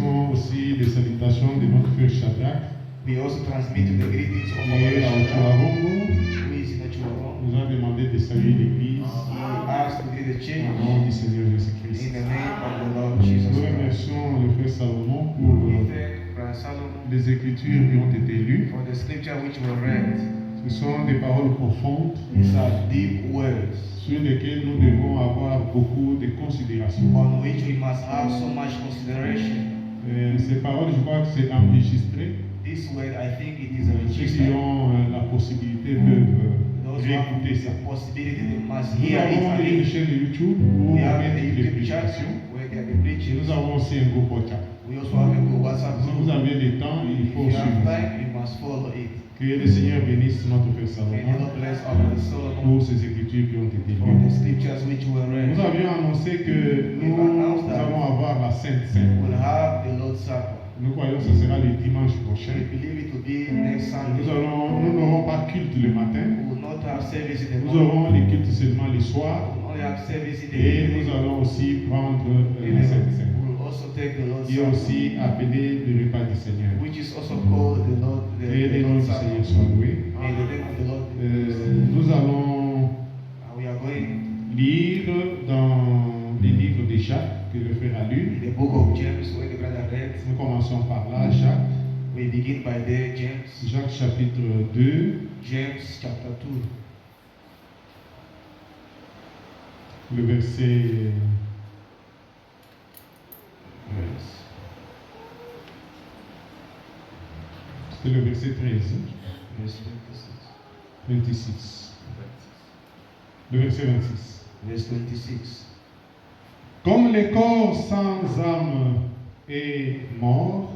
transmettons aussi les salutations de notre frère Shadrach, We also transmit the greetings of qui our est à Shadrach, Otuarongo. who is in Achuarongo. Nous a demandé de saluer l'église He asked to greet the au church nom du Seigneur in Jésus-Christ. the name of the Lord Jesus Nous Christ. remercions le frère Salomon pour We thank Brother Solomon les écritures qui ont été lues. for the scripture which were read. Ce sont des paroles profondes These are deep words sur lesquelles nous devons avoir beaucoup de considération. on which we must have so much consideration. Ces paroles, je crois que c'est enregistré. This word, I think it is a Ceux qui register. ont la possibilité peuvent Those who have réécouter ça. the possibility, they must Nous hear it avons une again. chaîne YouTube où We on have met a toutes les YouTube channel prédications. where they are Et preaching. nous avons aussi un groupe WhatsApp. We also have a good WhatsApp Si vous group. avez le temps, il If faut you have suivre ça. time, you must follow it. Que le Seigneur bénisse notre frère May the Salomon Lord bless our brother Solomon pour ces écritures qui ont été for the lues. scriptures which were read. Nous avions annoncé que nous allons avoir la Sainte Seine. We'll have the Lord's Supper. Nous croyons que ce sera le dimanche We prochain. believe it to be next Sunday. Nous n'aurons pas culte le matin. We will not have service in the Nous morning. aurons les cultes seulement le We soir. will only have service in the Et nous evening. allons aussi prendre We la Sainte Seine. will also take the Lord's Qui est Supper, aussi appelé le repas du Seigneur. which is also called the Lord, Et the le nom Lord's du Supper. Seigneur soit loué. May the name of the Lord be praised. Nous allons We are going lire dans les livres de Jacques que le frère a in lu. the book of James, where the brother read. Nous commençons par là, Jacques. We begin by there, James. Jacques chapitre 2, James chapter 2, le verset c'est le verset 13, verse 26. Le verset 26. verse 26. Comme le corps sans âme est mort,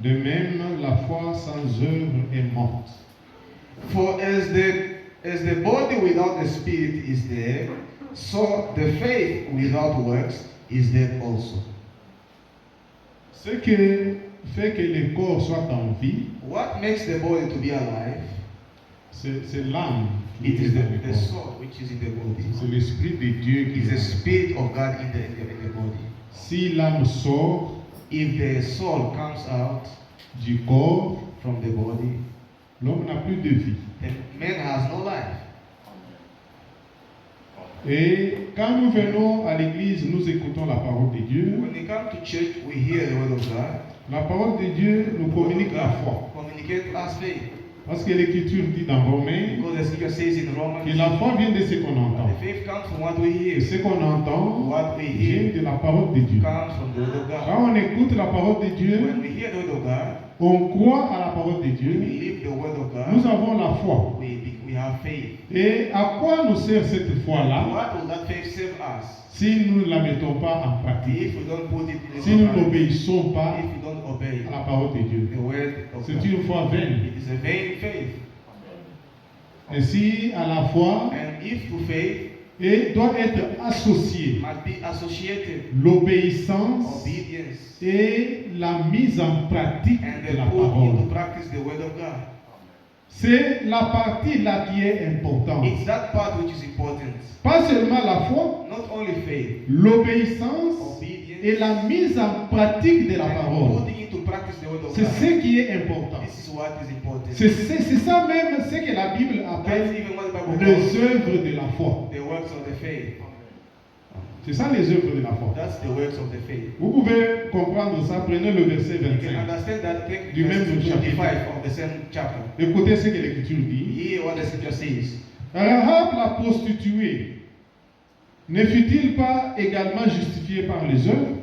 de même la foi sans œuvre est morte. For as the body without the spirit is dead, so the faith without works is dead also. Ce qui fait que le corps soit en vie, What makes the body to be alive? c'est l'âme qui It est is dans le the corps. soul which is in the C'est body. l'esprit de Dieu It qui is est the dans le spirit of God in the body. corps. Si l'âme sort If the soul comes out du corps, from the body, l'homme n'a plus de vie. then man has no life. Et quand nous venons à l'église, nous écoutons la parole de Dieu. When we come to church, we hear the word of God. La parole de Dieu nous communique la foi. Communicate us faith. Parce que l'Écriture dit dans Romains Because the scripture says in Romans, que la foi vient de ce qu'on entend. the faith comes from what we Et hear. ce qu'on entend What we vient hear de la parole de Dieu. comes from the word of God. Quand on écoute la parole de Dieu, When we hear the word of God, on croit à la parole de we Dieu. believe the word of Nous God. avons la foi. We have faith. Et à quoi nous sert cette foi-là What will that faith save us? si nous ne la mettons pas en pratique? If we don't put it in Si nous practice, n'obéissons pas if we don't obey à la parole de Dieu? the word of C'est God, une foi vaine. it is a vain faith. Ainsi, à la foi, And if to faith et doit être associée must be associated l'obéissance obedience et la mise en pratique and de then la put into parole. practice the word of God. C'est la partie là qui est importante. It's that part which is important. Pas seulement la foi, Not only faith, l'obéissance obedience, et la mise en pratique de la and parole. putting into practice the word of C'est God. ce qui est important. This is what is important. C'est ça même ce que la Bible That's appelle even what the Bible les calls œuvres de la foi. the works of the faith. C'est ça les œuvres de la foi. That's the works of the faith. Vous pouvez comprendre ça, prenez le verset You can 25. understand that. Take Du même verse chapitre. 25 of the same chapter. Écoutez ce que l'Écriture dit. Hear what the scripture says. Rahab la prostituée ne fut-il pas également justifié par les œuvres?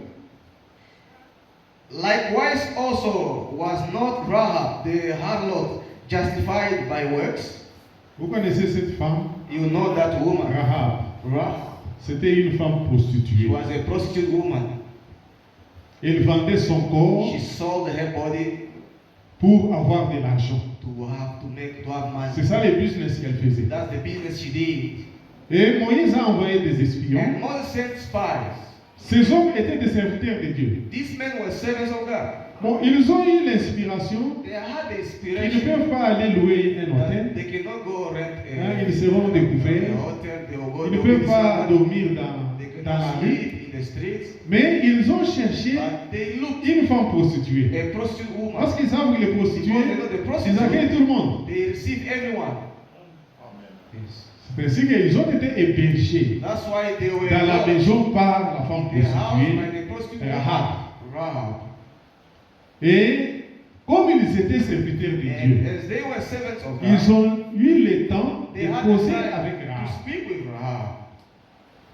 Likewise also was not Rahab the harlot justified by works? Vous connaissez cette femme, You know that woman. Rahab. Rahab. C'était une femme She prostituée. was a prostitute woman. Elle vendait son corps She sold her body pour avoir de l'argent. to have money. C'est ça le business qu'elle faisait. That's the business she did. Et Moïse a envoyé des espions. And Moses sent spies. Ces hommes étaient des serviteurs de Dieu. These men were servants of God. Bon, ils ont eu l'inspiration They had the qu'ils ne inspiration peuvent pas aller louer un that hôtel. they cannot go rent Hein, ils seront découverts. a hotel. They will go Ils ne to peuvent this pas one. dormir They dans la cannot rue. sleep in the streets, Mais ils ont cherché but they looked une femme prostituée. a prostitute woman. Parce qu'ils savent que les prostituées, Because they know the ils prostitute, accueillent tout le monde. they receive everyone. Yes. C'est ainsi qu'ils ont été hébergés That's why they were dans la locked maison par la femme in the house by prostituée. the prostitute Rahab. Rahab. Et comme ils étaient serviteurs de And Dieu, as they were servants of ils God, ont eu le temps they de had causer the time avec to Rahab, speak with Rahab,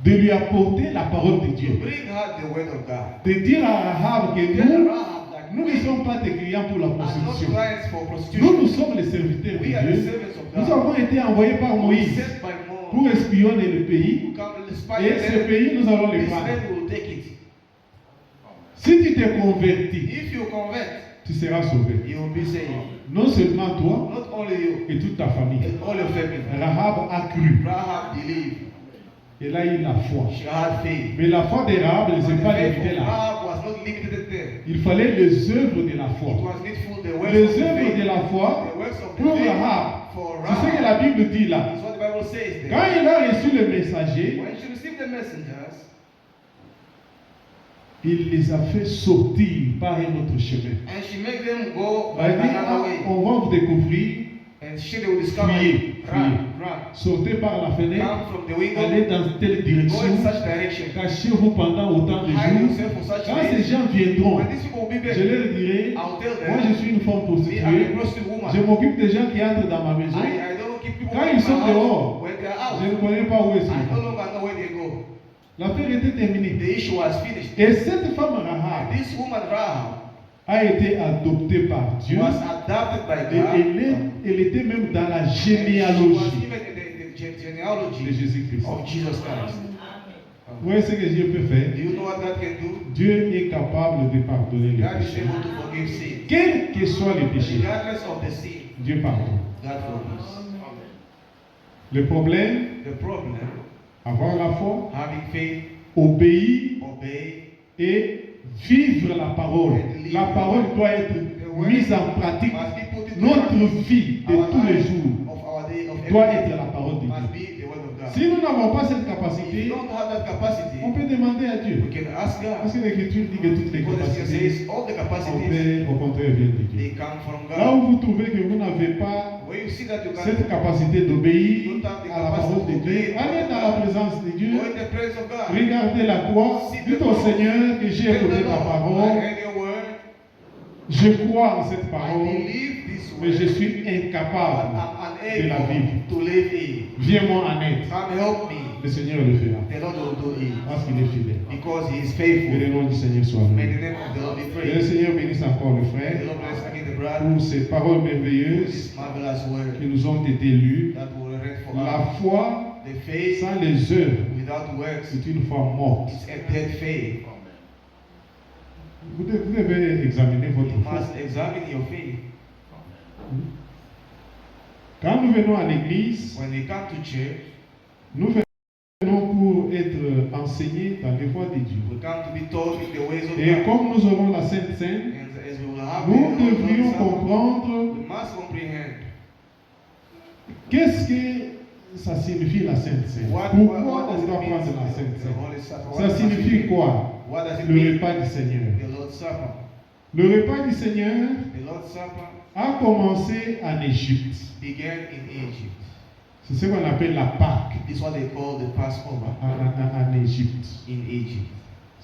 de lui apporter la parole de to Dieu, bring her the word of God. de dire à Rahab que Tell nous, Rahab that nous ne sommes pas des clients pour la are not prostitution. clients for Nous, prostitution. nous sommes les serviteurs de We are the Dieu. servants of Nous God. avons été envoyés par Moïse Sent by pour Moses espionner le pays. to come and spy Et ce them. pays, nous allons le This prendre. man will take it. Si tu te convertis, If you convert, tu seras sauvé. you will be saved. Non seulement toi Not only you, et toute ta famille. and all your family. Rahab a cru. Rahab believed. Elle a eu la foi. She had faith. Mais la foi de Rahab ne But s'est the pas faith limitée of là. Rahab was not limited there. Il fallait les œuvres de la It foi. was needful the works Les of the œuvres de faith. la foi The works of the pour faith Rahab. for C'est ce que Rahab. la Bible dit là. That's what the Bible says there. Quand il a reçu le messager, When she received the messengers, il les a fait sortir par un autre chemin. and she made them go Il a dit, another way. on va vous découvrir, And she they will discover Fuyez, it. Run, fuyez. run. sortez par la fenêtre, Come from the window, allez dans telle go direction, in such direction. cachez-vous pendant autant de Hide jours. yourself for such Quand ces days. gens viendront, When these people will be je back, leur dirai, I'll tell moi je them, suis une femme me, I'm a prostituée, prostitute woman. je m'occupe des gens qui entrent dans ma maison, I don't keep people Quand in ils sont my house. dehors, When they are je ne out, connais pas où ils I sont. no longer know where they go. L'affaire était terminée. The issue was finished. Et cette femme Rahab And this woman Rahab a été adoptée par Dieu was adopted by et God. elle était même dans la And she was généalogie given the de genealogy Jésus-Christ. of Jesus Christ. Vous voyez ce que Dieu peut faire? Do you know what God can do? Dieu est capable de pardonner les God is péchés. able to forgive sin. Quels que soient les péchés, Regardless of the sin, Dieu pardonne. God forgives. Le problème, The problem, avoir la foi, having faith, obéir obey, et vivre la parole. La parole doit être mise en pratique. must be put into Notre practice. vie de Our tous les life jours of our day, of doit every être day la parole de must Dieu. be the word of God. Si nous n'avons pas cette If you capacité, don't have that capacity, on peut demander à Dieu. we can ask Parce God. que l'Écriture dit que toutes les Because it capacités, says all the au capacities, contraire, viennent de Dieu. they come from Là où God. vous trouvez que vous n'avez pas When you see that you cette can capacité d'obéir don't have the à la parole de capacity to Dieu, obey, allez dans la présence de Dieu, go in the presence of God. regardez la croix, dites au Seigneur que j'ai Tell the écouté ta Lord, I parole, heard your word. je crois en cette I parole, believe this mais je word. suis But incapable I'm de la vivre. unable to live in. Viens-moi en aide. Come help me. Le Seigneur le fera, The Lord will do it. parce qu'il est fidèle. Because he is Que faithful. le nom du Seigneur soit May loué. the name of the Lord be Que le praised. Seigneur bénisse encore le May frère the Lord bless again the brother. pour ces paroles merveilleuses This marvelous word qui nous ont été lues. that will read for La us. foi The faith sans les œuvres without works c'est une foi morte. is a dead faith. Vous devez examiner You votre foi. must examine your faith. Quand nous venons à l'église, When you come to church, nous venons pour être enseignés dans les voies de Dieu. we come to be taught in the ways of Et God. comme nous aurons la Sainte Seine, And as we will have nous the Lord's devrions Supper, comprendre we must comprehend qu'est-ce que ça signifie la Sainte Seine. what Pourquoi does on it doit mean, prendre la Sainte the Seine. Holy Supper? What Ça does it signifie mean? quoi? What does it Le mean? repas du Seigneur. The Lord's Supper. Le repas du Seigneur The Lord's Supper a commencé en Égypte. began in Egypt. C'est ce qu'on appelle la Pâque This is what they call the Passover en Égypte. in Egypt.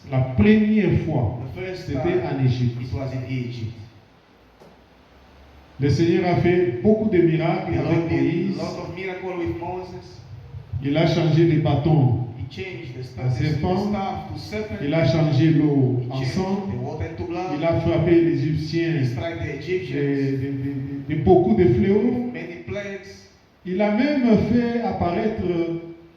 La première fois, The first c'était time en Égypte. it was in Egypt. Le Seigneur a fait beaucoup de miracles The Lord avec did a Moïse. lot of miracles with Moses. Il a changé les bâtons. He changed the Un serpent. staff to serpent. Il a changé l'eau He en changed sang. the water into blood. Il a frappé les Égyptiens He struck the Egyptians. de beaucoup de fléaux. Many plagues. Il a même fait apparaître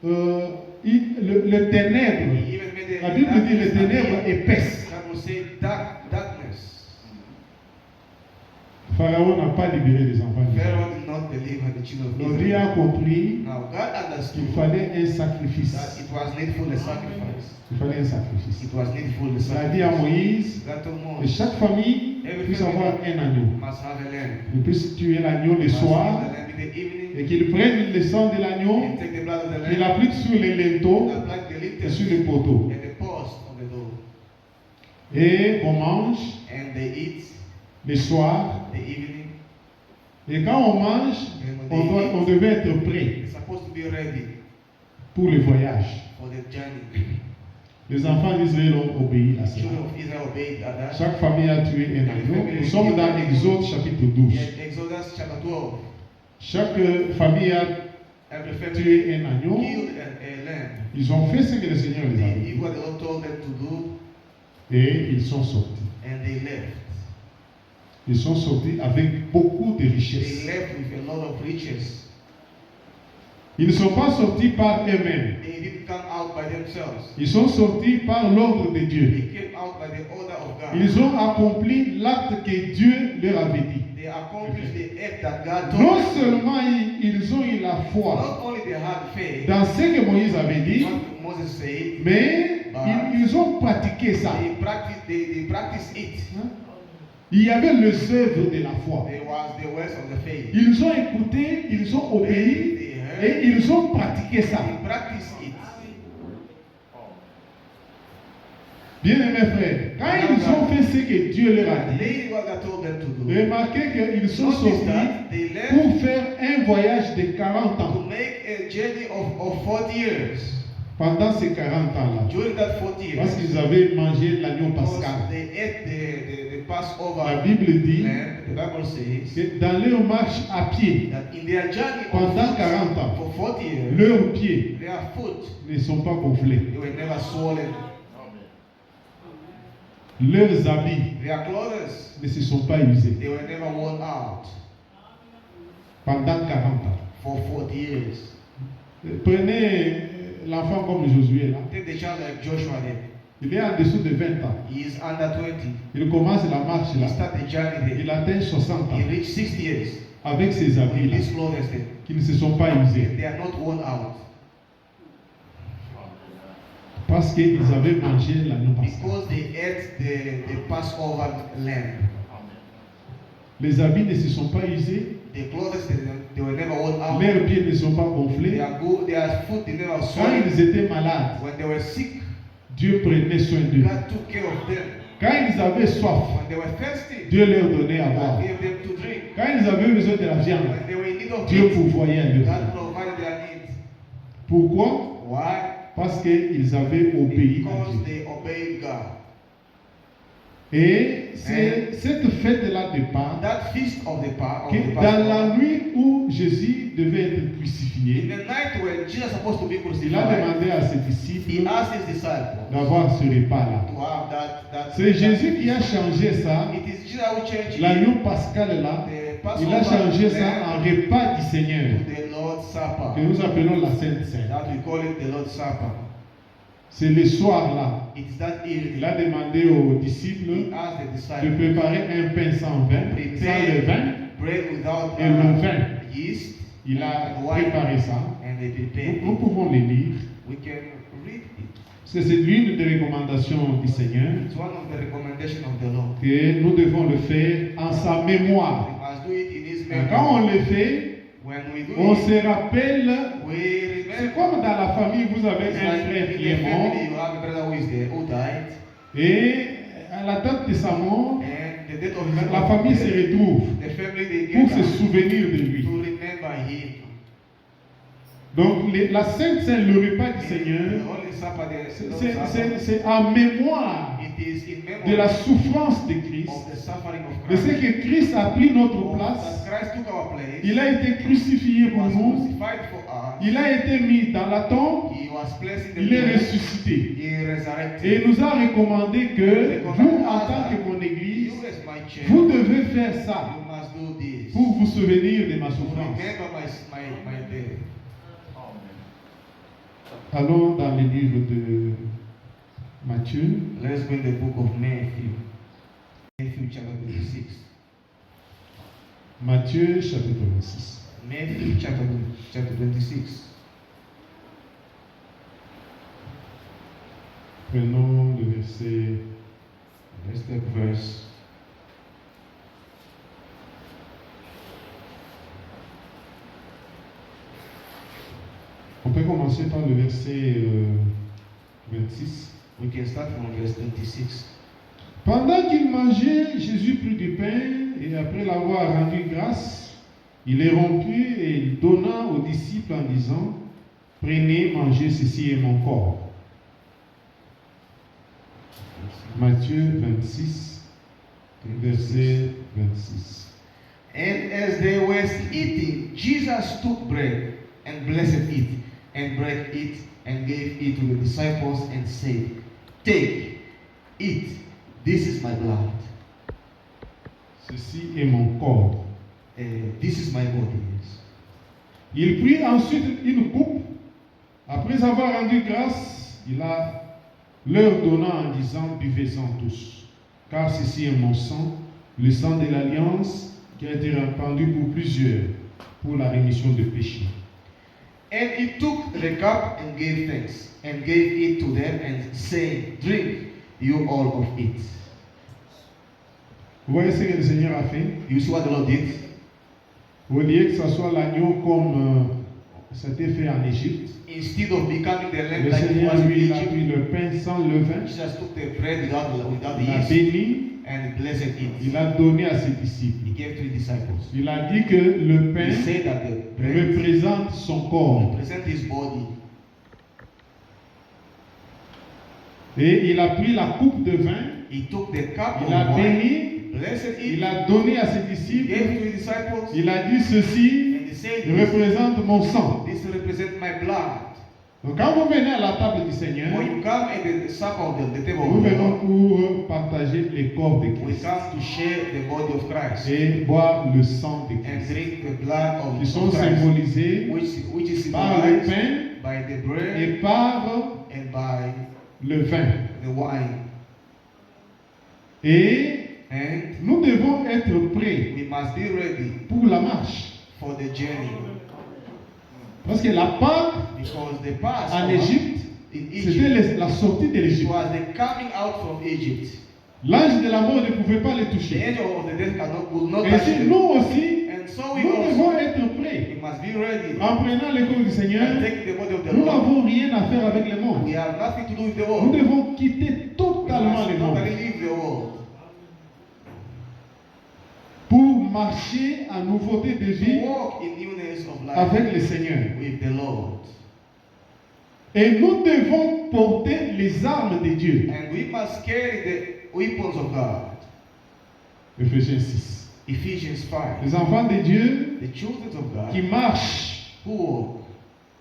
le ténèbre. He even made the La Bible dit les darkness ténèbres appear. épaisses. That will say darkness. Pharaon n'a pas libéré les enfants d'Israël. Pharaoh did not deliver the children of Donc Dieu Israel. a compris Now God understood qu'il fallait un that sacrifice. it was needful the sacrifice. Il fallait un sacrifice. It was needful the Il a dit à sacrifice. Moïse God told que Moses, chaque famille puisse avoir un agneau. must have a lamb. Il puisse tuer l'agneau le Must soir kill the lamb in the evening. et qu'il prenne le sang de l'agneau, And take the blood of the qu'il lamb. applique sur les linteaux Apply the et lintel sur les poteaux. and the post of Et on mange and they eat le soir. the evening. Et quand on mange, on devait être prêt They're supposed to be ready pour le voyage. for the journey. Les enfants d'Israël ont obéi à cela. Children of Israel obeyed at that. Chaque famille a tué un agneau. Nous sommes dans Exode chapitre 12. In Exodus chapter 12, Chaque famille a every family tué un agneau. killed a lamb. Ils ont fait ce que le Seigneur les avait They dit. did what the Lord told them to do, Et ils sont sortis. and they left. Ils sont sortis avec beaucoup de They richesses. left with a lot of riches. Ils ne sont pas sortis par eux-mêmes. They didn't come out by themselves. Ils sont sortis par l'ordre de Dieu. They came out by the order of God. Ils ont accompli l'acte que Dieu leur avait dit. They accomplished the act that God told Non them. seulement ils ont eu la foi Not only they had faith, dans ce que Moïse avait dit, what Moses said, mais ils ont pratiqué ça. they practiced it. Il y avait les œuvres de la foi. There was the words of the faith. Ils ont écouté, ils ont obéi They heard, et ils ont pratiqué ça. they practiced it. Bien-aimés frères, quand ils ont fait ce que Dieu leur a dit, They did what God told them to do. remarquez qu'ils sont Notice sortis that they left pour faire un voyage de 40 to ans. make a journey of 40 years. Pendant ces 40 ans-là, During that 40 years, parce qu'ils avaient mangé l'agneau because pascal. they ate the Passover La Bible dit lamb, the Bible says que dans leur marche à pied, that in their journey pendant 40 ans, for 40 years, leurs pieds their foot, ne sont pas gonflés. they were never swollen. Leurs habits Their clothes, ne se sont pas usés. they were never worn out Pendant 40 ans. for 40 years. Prenez l'enfant comme Josué là. Take the child like Joshua there. Il est en dessous de 20 ans. He is under 20. Il commence la marche He là. start the journey there. Il atteint 60 ans. He reached 60 years Avec ses habits with là, these clothes there. qui ne se sont pas usés. They are not worn out Parce qu'ils avaient mangé l'agneau pascal. because they ate the Passover lamb. Les habits ne se sont pas usés. The clothes they were never worn out. Leurs pieds ne sont pas gonflés. Their foot they never Quand swollen. ils étaient malades, When they were sick, Dieu prenait soin d'eux. God took care of them. Quand ils avaient soif, When they were thirsty, Dieu leur donnait à boire. God gave them to drink. Quand ils avaient besoin de la viande, When they were in need of Dieu meat, pourvoyait à leur. God provided their needs. Pourquoi? Why? Parce qu'ils avaient obéi à Because Dieu. they obeyed God. Et c'est cette fête-là de Pâques That feast of the que dans Passover, la nuit où Jésus devait être in crucifié, the night when Jesus was supposed to be il a crucified, demandé à ses he disciples asked his disciples d'avoir ce repas-là. to have that. C'est Jésus qui a changé ça, It is Jesus who changed l'agneau pascal là, the il a Passover changé ça en lamb repas du Seigneur, to the Lord's Supper. que nous appelons la Sainte Seine. That we call it the Lord's Supper. C'est le soir là, It is that il evening. a demandé aux disciples He asked the de disciples préparer un pain sans vin, sans le vin, bread without et le vin. yeast, Il a and wine, préparé ça. and they prepared Nous it. pouvons le lire. We can read it. Parce que c'est l'une des recommandations du Seigneur It's one of the recommendations of the Lord. que nous devons le faire en sa We mémoire. must do it in His Et quand on memory. le fait, When we do on it, se rappelle. we C'est remember. comme dans la famille, vous avez It's un like frère in qui the est mort. family, you have a brother who is there, who died, Et à la date de sa mort, and the death of his la famille se retrouve the family they pour get se souvenir de lui. to remember him. Donc la Sainte Seine, le repas du The Seigneur, Holy Supper, the Lord's Supper, c'est en mémoire it is in de memory la souffrance de Christ, of the suffering of de ce Christ. que Christ a pris notre That place. Christ took our place. Il a été crucifié He pour was nous. crucified for us. Il a été mis dans la tombe. He was placed in the Il est tomb. ressuscité. He resurrected. Et il nous a recommandé que vous, en tant que mon église, You as my church, vous devez faire ça you must do this. pour vous souvenir de ma To souffrance. remember my death. Allons dans le livre de Matthieu, Let's go in the book of Matthew. Matthew chapter 26. Matthieu chapitre 26. Matthew chapter 26. Prenons le verset Let's take verse. On peut commencer par le verset 26. We can start from verse 26. Pendant qu'il mangeait, Jésus prit du pain et après l'avoir rendu grâce, il les rompit et il donna aux disciples en disant, prenez, mangez, ceci est mon corps. Matthieu 26, verset 26. And as they were eating, Jesus took bread and blessed it, and brake it, and gave it to the disciples, and said, take, eat, this is my blood. Ceci est mon corps. This is my body. Il prit ensuite une coupe. Après avoir rendu grâce, il leur donna en disant, buvez-en tous, car ceci est mon sang, le sang de l'alliance qui a été répandu pour plusieurs, pour la rémission de péchés. And he took the cup and gave thanks, and gave it to them, and saying, drink you all of it. Vous voyez ce que le Seigneur a fait? You see what the Lord did? Au lieu que ce soit l'agneau comme c'était fait en Égypte, Instead of becoming the lamb le like it Seigneur, was in lui, il a Egypt, pris le pain sans levain, Jesus took the bread without the il l'a yeast, béni, and blessed il it. l'a donné à ses disciples. He gave to the disciples. Il a dit que le pain He said that the bread représente son corps. represents his body. Et il a pris la coupe de vin, He took the cup il a of wine, béni, blessed il it, a donné à ses he disciples, gave to his disciples, il a dit ceci and he said, représente mon sang. this represents my blood. Donc quand vous venez à la table du Seigneur, When you come at the supper of the table nous of the venons Lord, pour partager les corps de we Christ come to share the body of Christ et boire le sang de and Christ, drink the blood of qui sont Christ, symbolisés which is par le symbolized pain by the bread et par and by le vin. the wine. Et And nous devons être prêts we must be ready pour la marche. for the journey, Parce que la Pâque because the past en Égypte, in c'était Egypt, la sortie de it l'Égypte. was the coming out from Egypt. L'ange de la mort ne pouvait pas les The toucher. angel of the death will not Et touch si them. nous aussi, And so we nous devons also être prêts. we must be ready En prenant le corps du Seigneur, and take the body of the nous Lord. n'avons rien à faire avec le monde. We have nothing to do with the Nous world. devons quitter We totalement must le monde totally leave the world pour marcher en nouveauté de to vie walk in newness of life avec le Seigneur. with the Lord. Et nous devons porter les armes de Dieu. And we must carry the weapons of God. Ephésiens 6. Ephesians 5. Les enfants de Dieu The children of qui God marchent who walk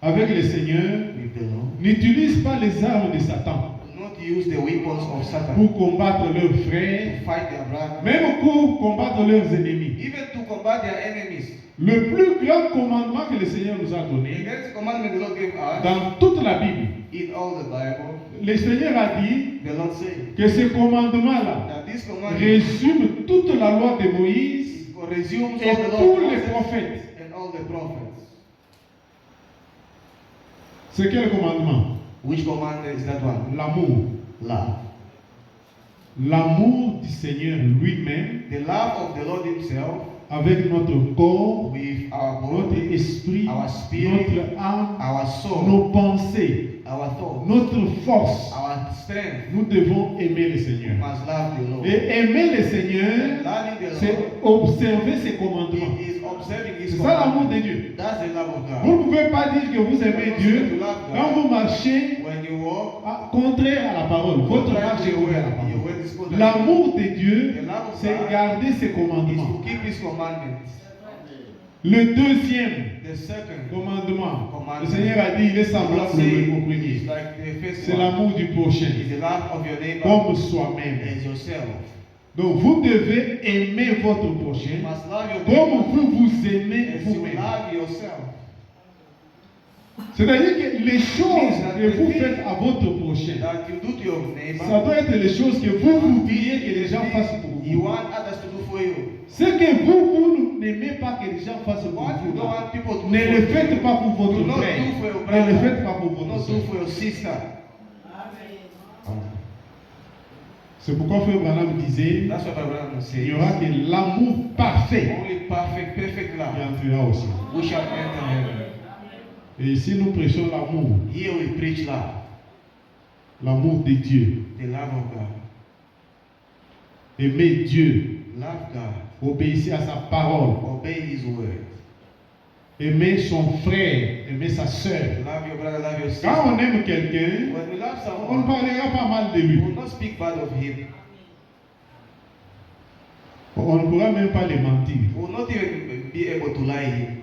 avec le Seigneur with the Lord n'utilisent pas les armes de Satan do not use the weapons of Satan pour combattre leurs to frères, fight their brother, même pour combattre leurs ennemis. even to combat their enemies. Le plus grand commandement que le Seigneur nous a The donné greatest commandment the Lord gave us dans toute la Bible, in all the Bible, le Seigneur a dit the Lord said que ce commandement-là that this commandment résume toute la loi de Moïse resumes et all the tous law les process prophètes. and all the prophets. C'est quel commandement? Which commandment is that one? L'amour. Love. L'amour du Seigneur lui-même The love of the Lord Himself avec notre corps, with our notre body, esprit, our spirit, notre âme, our soul, nos pensées, our thoughts, notre force. our strength. Nous devons aimer le We Seigneur. must love the Lord. Et aimer le Seigneur, And loving the c'est Lord, observer ses commandements. it is observing C'est His ça l'amour commandments. de Dieu. That's the love of Vous God. ne pouvez pas dire que vous aimez Dieu quand vous marchez When you walk, contraire à la parole. Votre marche est contraire à la parole. L'amour de Dieu, c'est garder ses is commandements. to keep His commandments. Le deuxième The second commandement, commandment, le Seigneur a dit, il est the semblable Lord said, au is premier. like the first C'est one. l'amour du prochain, Is the love of your neighbor comme soi-même. as yourself. Donc vous devez aimer votre You prochain must love your comme neighbor vous vous aimez as you vous-même. love yourself. C'est-à-dire que les choses que vous faites à votre prochain, That you do to your neighbor, ça doit être les choses que vous voudriez que les gens fassent pour you vous. want others to do for you. Ce que vous n'aimez pas que les gens fassent pour What you vous, don't want people to do ne for le you, faites pas pour do votre not frère, do for your ne le brother, faites pas pour do votre not do soeur. for your sister. C'est pourquoi Frère Branham disait, That's what Abraham il says. n'y aura que l'amour parfait Only perfect qui love. entrera au ciel. We shall enter heaven. Et ici nous prêchons l'amour, Here we preach love, l'amour de Dieu. the love of God. aimez Dieu, love God, obéissez à sa parole, obey His word, aimez son frère, aimez sa sœur. love your brother, love your sister. Quand on aime quelqu'un, When we love on ne someone, parlera pas mal de we lui. will not speak bad of him. On ne pourra même pas les mentir. We will not even be able to lie him.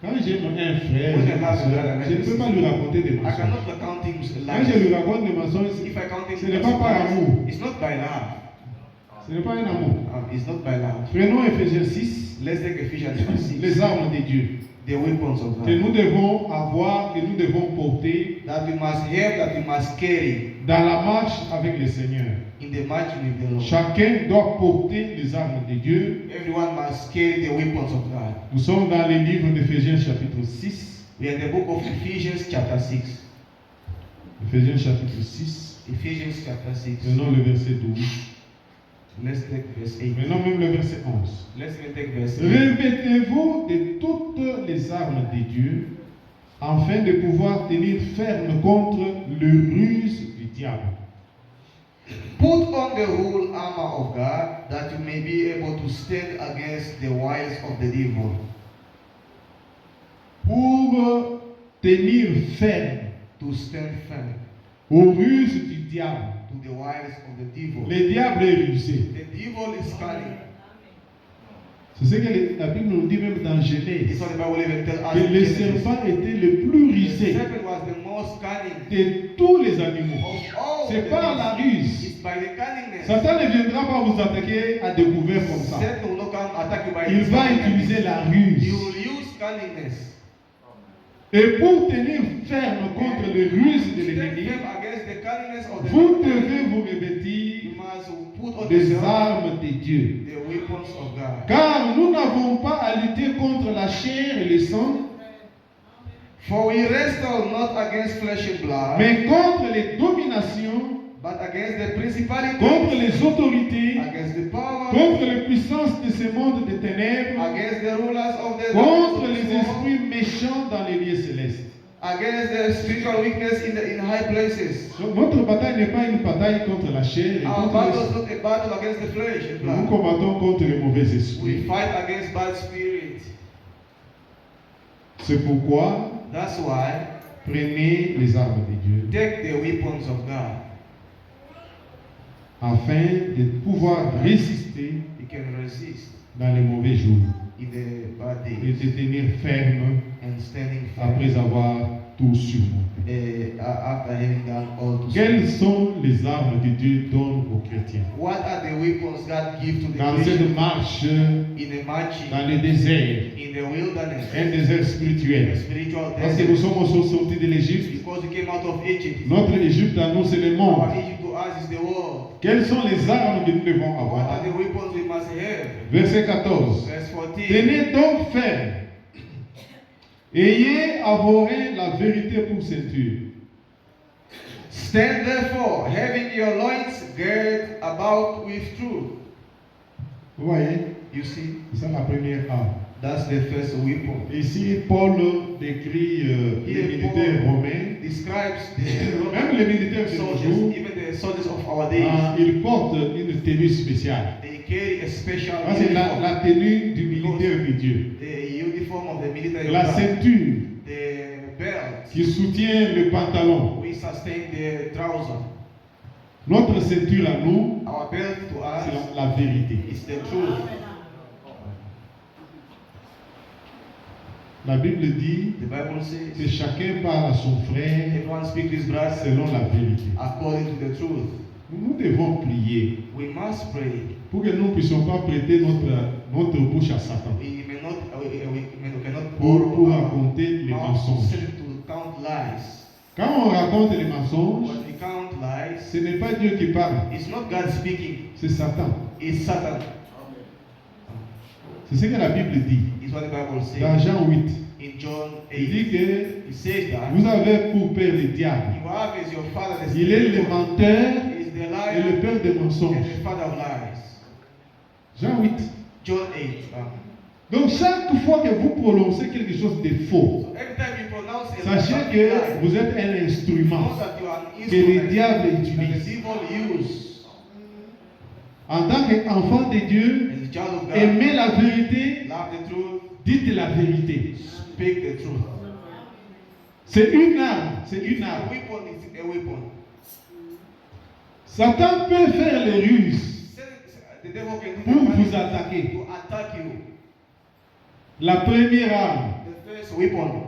Quand j'aime un frère, j'aime ma sœur, je ne peux pas lui raconter des I mensonges. cannot account him Quand je lui lies. raconte des mensonges, If I count him ce n'est pas par lies, amour. it's not by love. Ce n'est pas un amour. It's not by love. Prenons Ephésiens 6, Let's take Ephesians 6. les armes de Dieu, The weapons of que God. nous devons avoir, que nous devons porter That we must have, that we must carry dans la marche avec le Seigneur. in the march with the Lord. Chacun doit porter les armes de Dieu. Everyone must carry the weapons of God. Nous sommes dans le livre d'Éphésiens chapitre 6. We are in the book of Ephesians chapter 6. Éphésiens chapitre 6. Ephesians chapter 6. Prenons le verset 12. Let's take verse 8. Prenons même le verset 11. Let's even take verse 8. Revêtez-vous de toutes les armes de Dieu, afin de pouvoir tenir ferme contre le ruse du diable. Put on the whole armor of God, that you may be able to stand against the wiles of the devil. Pour tenir ferme To stand firm aux ruses du diable. to the wiles of the devil. Le diable est rusé. The devil is cunning. C'est ce que la Bible nous dit même dans This Genèse. is what the Bible even tells us. Que in le Genesis. serpent était le plus The rusé serpent was the most cunning de tous les animaux. of all. C'est the par la beasts. ruse. It's by the cunningness. Satan ne viendra pas vous attaquer à découvert comme ça. Satan will not come attack you by Il his va cunningness. utiliser la He ruse. will use cunningness. Et pour tenir ferme contre les ruses de To stand l'ennemi, firm against the cunningness of the vous devil. devez vous You revêtir must put on des yourself armes de Dieu. the weapons of God. Car nous n'avons pas à lutter contre la chair et le sang, For we wrestle not against flesh and blood, mais contre les dominations, but against the principalities, contre les autorités, against the power, contre les puissances de ce monde de ténèbres, against the rulers of the contre darkness les of this world, esprits méchants dans les lieux célestes. against the spiritual weakness in high places. Donc, notre bataille n'est pas une bataille contre la chair et Our contre battle les... is not a battle against the flesh and Nous blood. combattons contre les mauvais We esprits. fight against bad spirits. C'est pourquoi That's why prenez les armes de Dieu take the weapons of God. afin de pouvoir résister You can resist dans les mauvais jours in the bad et days de tenir ferme and standing firm après avoir tout surmonté. after having done all to Quelles stand. sont les armes que Dieu donne aux chrétiens What are the weapons God gives to the dans cette Christians marche in the marching, dans le désert, in the wilderness, un désert in the spirituel? spiritual Parce que nous desert? sommes aussi sortis de l'Égypte. Because we came out of Egypt. Notre Égypte à nous, c'est le monde. Our Egypt to us is the world. Quelles sont les armes que nous devons What avoir? are the weapons we must have? Verset 14. Verse 14. Tenez donc ferme. Ayez à vos reins la vérité pour ceinture. Stand therefore, having your loins girt about with truth. Vous voyez, You see, c'est ça la première arme. that's the first weapon. Ici, Paul décrit les Here militaires Paul romains. describes the Même les militaires de nos soldiers, jours, even the soldiers of our days. ils portent une tenue spéciale. They carry a special Ça, c'est uniform. la tenue du militaire de Dieu. The uniform of the military. La of God. ceinture The belt. qui soutient le pantalon. We sustain the trouser. Notre ceinture à nous, Our belt to c'est us la vérité. is the truth. La Bible dit The Bible que says chacun parle à son frère everyone speak to his brother selon la vérité. according to the truth. Nous devons prier We must pray. pour que nous ne puissions pas prêter notre bouche à Satan We cannot pour borrow our raconter les mouth mensonges. to count lies. Quand on raconte les mensonges, When we count lies, ce n'est pas Dieu qui parle, it's not God speaking, c'est Satan. it's Satan. C'est ce que la Bible dit. It's what the Bible Dans says Jean 8, in John il 8. dit que It says that vous avez pour père le diable. you have as your father the Il est le devil, menteur is the et liar le père des and mensonges. the father of lies. Jean 8. John 8. Donc chaque fois que vous prononcez quelque chose de faux, So every time you pronounce a sachez something que lie, vous êtes un instrument know that you are an que le instrument diable that the utilise. devil use. En tant qu'enfant de Dieu, As a child of God, aimez la vérité, love the truth, dites la vérité. speak the truth. C'est une arme, c'est une A arme. weapon is a weapon. Satan peut faire les ruses The devil can do pour the vous magic attaquer. to attack you. La première arme The first weapon,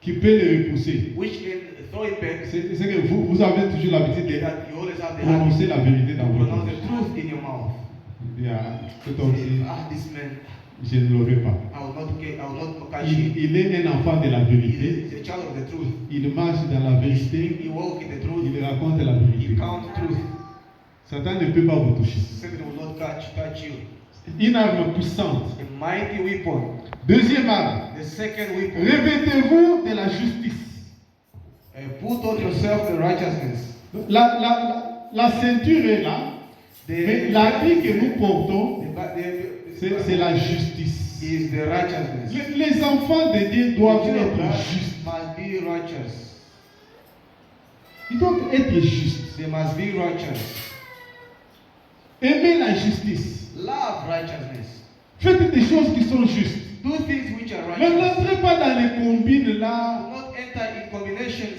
qui peut le repousser, which can throw it back, c'est que vous avez toujours l'habitude is de that you always have the habit prononcer la vérité to dans votre pronounce bouche. the truth in your mouth. Il dit, ah, cet homme-ci, This man, je ne l'aurai pas. I will not catch him. Il est un enfant de la vérité. He's a child of the truth. Il marche dans la vérité. He walk in the truth. Il raconte la He vérité. count truth. Satan ne peut pas vous toucher. Satan will not catch you. Une arme puissante. A mighty weapon. Deuxième arme. The second weapon. Revêtez-vous de la justice. Put on yourself the righteousness. La ceinture est là. Mais l'habit que nous portons, c'est la justice. Is the righteousness. Les enfants de Dieu doivent The children of être God justes. must be righteous. Ils doivent être justes. They must be righteous. Aimez la justice. Love righteousness. Faites des choses qui sont justes. Do things which are Ne righteous. rentrez pas dans les combines Do là. not enter in combinations.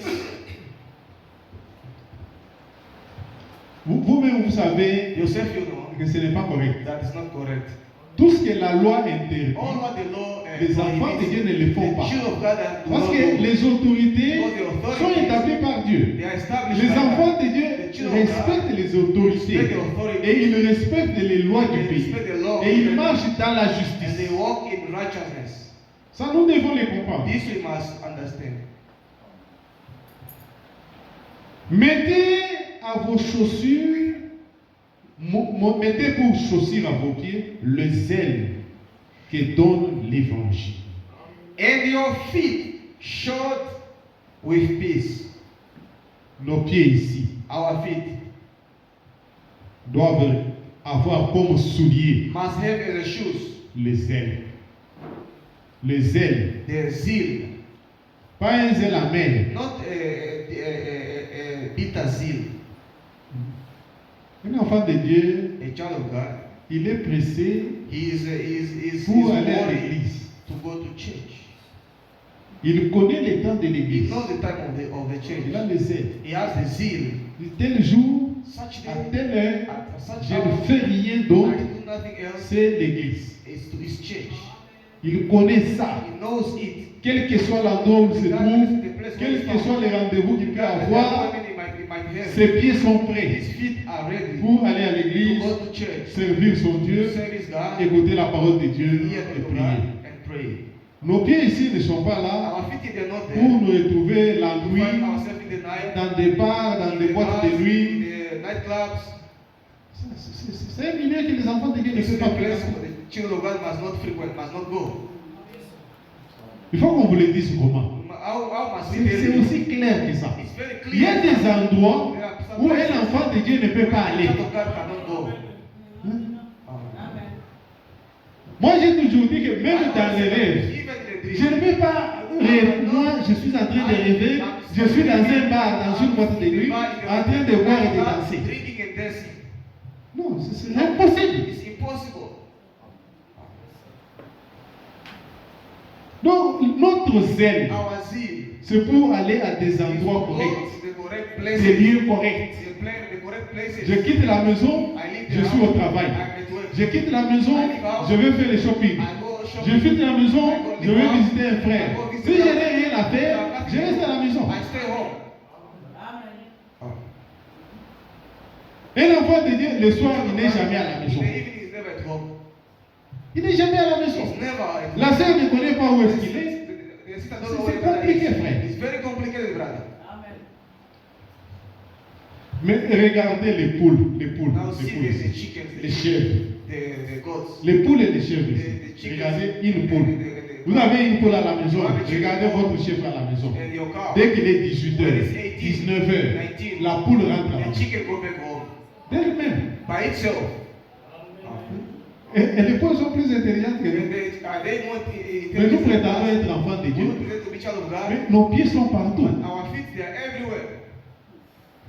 Vous-même, vous savez Yourself, you know que ce n'est pas correct. that is not correct. Tout ce que la loi interdit, All what the law les enfants de Dieu ne le font the pas. children of God that do Parce not que do. les autorités Because the authorities, sont établies par Dieu. They are established Les by enfants God. de Dieu The children of God respectent les autorités respect the authorities. et ils respectent les lois du They pays. respect the law. Et ils marchent dans la And they justice. walk in righteousness. Ça, nous devons les comprendre. This we must understand. Mettez à vos chaussures, mettez pour chaussures à vos pieds le zèle que donne l'évangile. And your feet shod with peace. Nos pieds ici Our feet doivent avoir comme souliers must have as a shoes le zèle. Le zèle. the zeal, Pas un zèle amer. not a bitter zeal. Un enfant de Dieu, A child of God, il est pressé he is pour aller à worried l'église. to go to church. Il connaît les temps de He l'église. knows the time of the Il a church. le zèle. He has the zeal. Tel jour, Such à day, telle heure, at such je hour, ne fais rien I d'autre, do nothing else. c'est l'église. Is to his church. Il connaît ça. He knows it. Quel que soit l'endroit où il se Regardless trouve, the place where quels he's que found. soient les rendez-vous qu'il peut Regardless the avoir, appointment he might have. ses pieds sont prêts His feet are ready pour aller à to l'église, go to church, servir son Dieu, service God, écouter la parole de Dieu hear et the prier. God, and pray. Nos pieds ici ne sont pas là Our feet, they're not there. pour nous retrouver la To nuit find ourselves in the night, dans des bars, dans in des the boîtes bars, de in nuit. the nightclubs. C'est un milieu que les enfants de Dieu ne This is peuvent a pas place fréquenter. where the children of God must not frequent, must not go. Il faut qu'on vous le dise comment. How must we C'est tell you? aussi clair que ça. It's very Il y a clear. des endroits There are some où places un enfant de Dieu ne peut pas where aller. the child of God cannot go. Hein? Amen. Moi, j'ai toujours dit que même dans les rêves, Even in the je ne dream, peux pas rêver. Moi, je suis en train de rêver. Je suis dans un bar, dans une boîte de nuit, en train de boire et de danser. drinking and dancing. Non, c'est impossible. It's impossible. Donc, notre zèle, Our zeal c'est pour aller à des is to endroits go corrects, to the correct des places, lieux corrects. the correct places. Je quitte la maison, I leave the je suis house, au travail. I'm at work. Je quitte la maison, je vais faire le shopping. I go Je shopping. quitte la maison, je vais visiter un frère. Si je n'ai rien à faire, je reste à la maison. I stay home. Un enfant de Dieu, le soir, il n'est jamais à la In maison. the evening, he's never at home. Il n'est jamais à la maison. He's never at home. La sœur ne connaît pas où est-ce qu'il est. The sister C'est don't know where the compliqué, brother is. frère. It's very complicated, brother. Mais regardez les poules, les poules, Now les see poules, the chickens, les chèvres. the goats. Les poules et les chèvres ici. The chickens, Regardez une poule. the- Vous avez une poule à la maison. You have a chicken. Regardez votre chèvre à la maison. And your cow. Dès qu'il est 18h, When it's 18, 19h, 19, la poule rentre à la The maison. chicken go back home D'elle-même. by itself. Et les poules sont plus intelligentes que And nous. they want Mais nous prétendons être enfants de We Dieu. pretend to be child of God. Mais nos pieds sont partout. But our feet, they are everywhere.